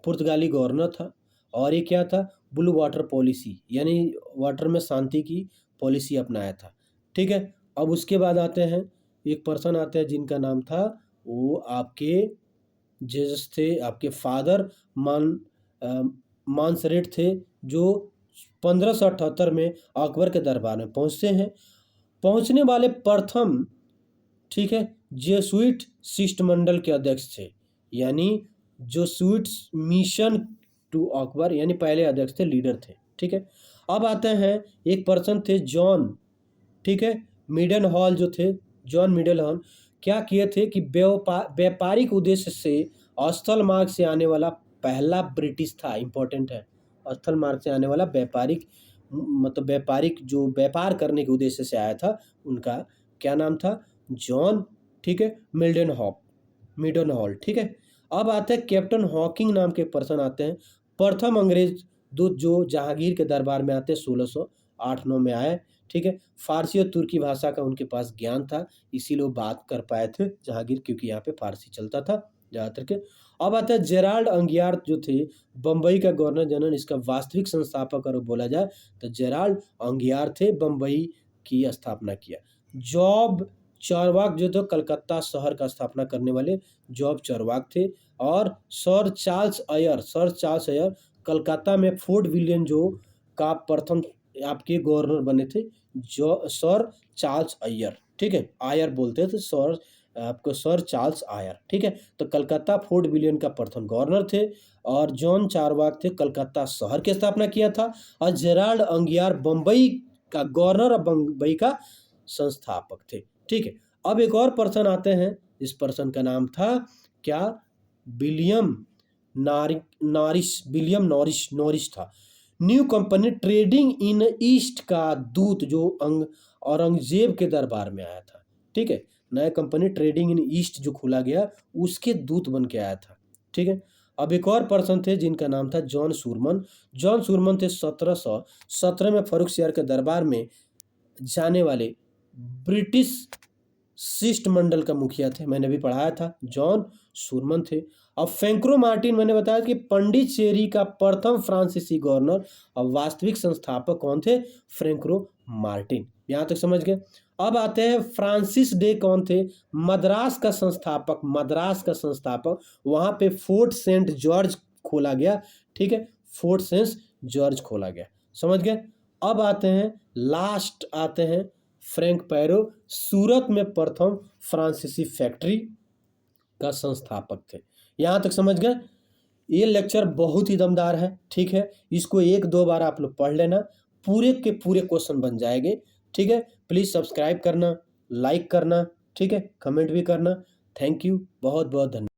पुर्तगाली गवर्नर था। और ये क्या था, ब्लू वाटर पॉलिसी, यानी वाटर में शांति की पॉलिसी अपनाया था। ठीक है, अब उसके बाद आते हैं, एक पर्सन आते हैं जिनका नाम था, वो आपके जेजस थे, आपके फादर मानसरेट थे, जो 1578 में अकबर के दरबार में पहुंचते हैं। पहुंचने वाले प्रथम, ठीक है, जेसुइट शिष्टमंडल के अध्यक्ष थे, यानी जो स्वीट मिशन टू अकबर, यानी पहले अध्यक्ष थे, लीडर थे। ठीक है, अब आते हैं, एक पर्सन थे जॉन, ठीक है, मिडन हॉल जो थे, जॉन मिडल हॉल क्या किए थे कि व्यापारिक उद्देश्य से स्थल मार्ग से आने वाला पहला ब्रिटिश था। इंपॉर्टेंट है, स्थल मार्ग से आने वाला व्यापारिक जो व्यापार करने के उद्देश्य से आया था, उनका क्या नाम था, जॉन, ठीक है, मिडन हॉल। ठीक है, अब आते हैं कैप्टन हॉकिंग नाम के पर्सन आते हैं, प्रथम अंग्रेज दूत जो जहांगीर के दरबार में आते हैं, 1608-9 में आए। ठीक है, फारसी और तुर्की भाषा का उनके पास ज्ञान था, इसीलिए वो बात कर पाए थे जहांगीर, क्योंकि यहाँ पे फारसी चलता था ज़्यादातर के। अब आता है जेराल्ड अंगियार जो थे, बम्बई का गवर्नर जनरल, इसका वास्तविक संस्थापक अगर बोला जाए तो जेराल्ड अंगियार थे, बम्बई की स्थापना किया। जॉब चारवाक जो थे, कलकत्ता शहर का स्थापना करने वाले जॉब चारवाक थे। और सर चार्ल्स अयर कलकत्ता में फोर्ट विलियम जो का प्रथम आपके गवर्नर बने थे, जो सर चार्ल्स अयर। ठीक है, आयर बोलते थे, सर आपको सर चार्ल्स आयर, ठीक है। तो कलकत्ता फोर्ट विलियम का प्रथम गवर्नर थे और जॉन चारवाक थे कलकत्ता शहर की स्थापना किया था और जेराल्ड अंगियार बम्बई का गवर्नर और बम्बई का संस्थापक थे, ठीक है। अब एक और पर्सन आते हैं, इस पर्सन का नाम था क्या, विलियम नॉरिस था। New company trading in east का दूत जो औरंगजेब के दरबार में आया था, ठीक है। नया कंपनी ट्रेडिंग इन ईस्ट जो खोला गया उसके दूत बन के आया था, ठीक है। अब एक और पर्सन थे जिनका नाम था जॉन सूरमन। जॉन सूरमन थे 1717 में फर्रुखसियार के दरबार में जाने वाले ब्रिटिश शिष्टमंडल का मुखिया थे, मैंने भी पढ़ाया था, जॉन सूरमन थे। अब फ्रैंको मार्टिन, मैंने बताया कि पंडिचेरी का प्रथम फ्रांसीसी गवर्नर और वास्तविक संस्थापक कौन थे, फ्रैंको मार्टिन। यहाँ तक समझ गए। अब आते हैं फ्रांसिस डे कौन थे, मद्रास का संस्थापक। वहाँ पे फोर्ट सेंट जॉर्ज खोला गया, ठीक है, फोर्ट सेंट जॉर्ज खोला गया, समझ गए। अब लास्ट आते हैं फ्रैंक पैरो, सूरत में प्रथम फ्रांसीसी फैक्ट्री का संस्थापक थे। यहाँ तक समझ गए। ये लेक्चर बहुत ही दमदार है, ठीक है। इसको 1-2 बार आप लोग पढ़ लेना, पूरे के पूरे क्वेश्चन बन जाएंगे, ठीक है। प्लीज़ सब्सक्राइब करना, लाइक करना, ठीक है, कमेंट भी करना। थैंक यू, बहुत बहुत धन्यवाद।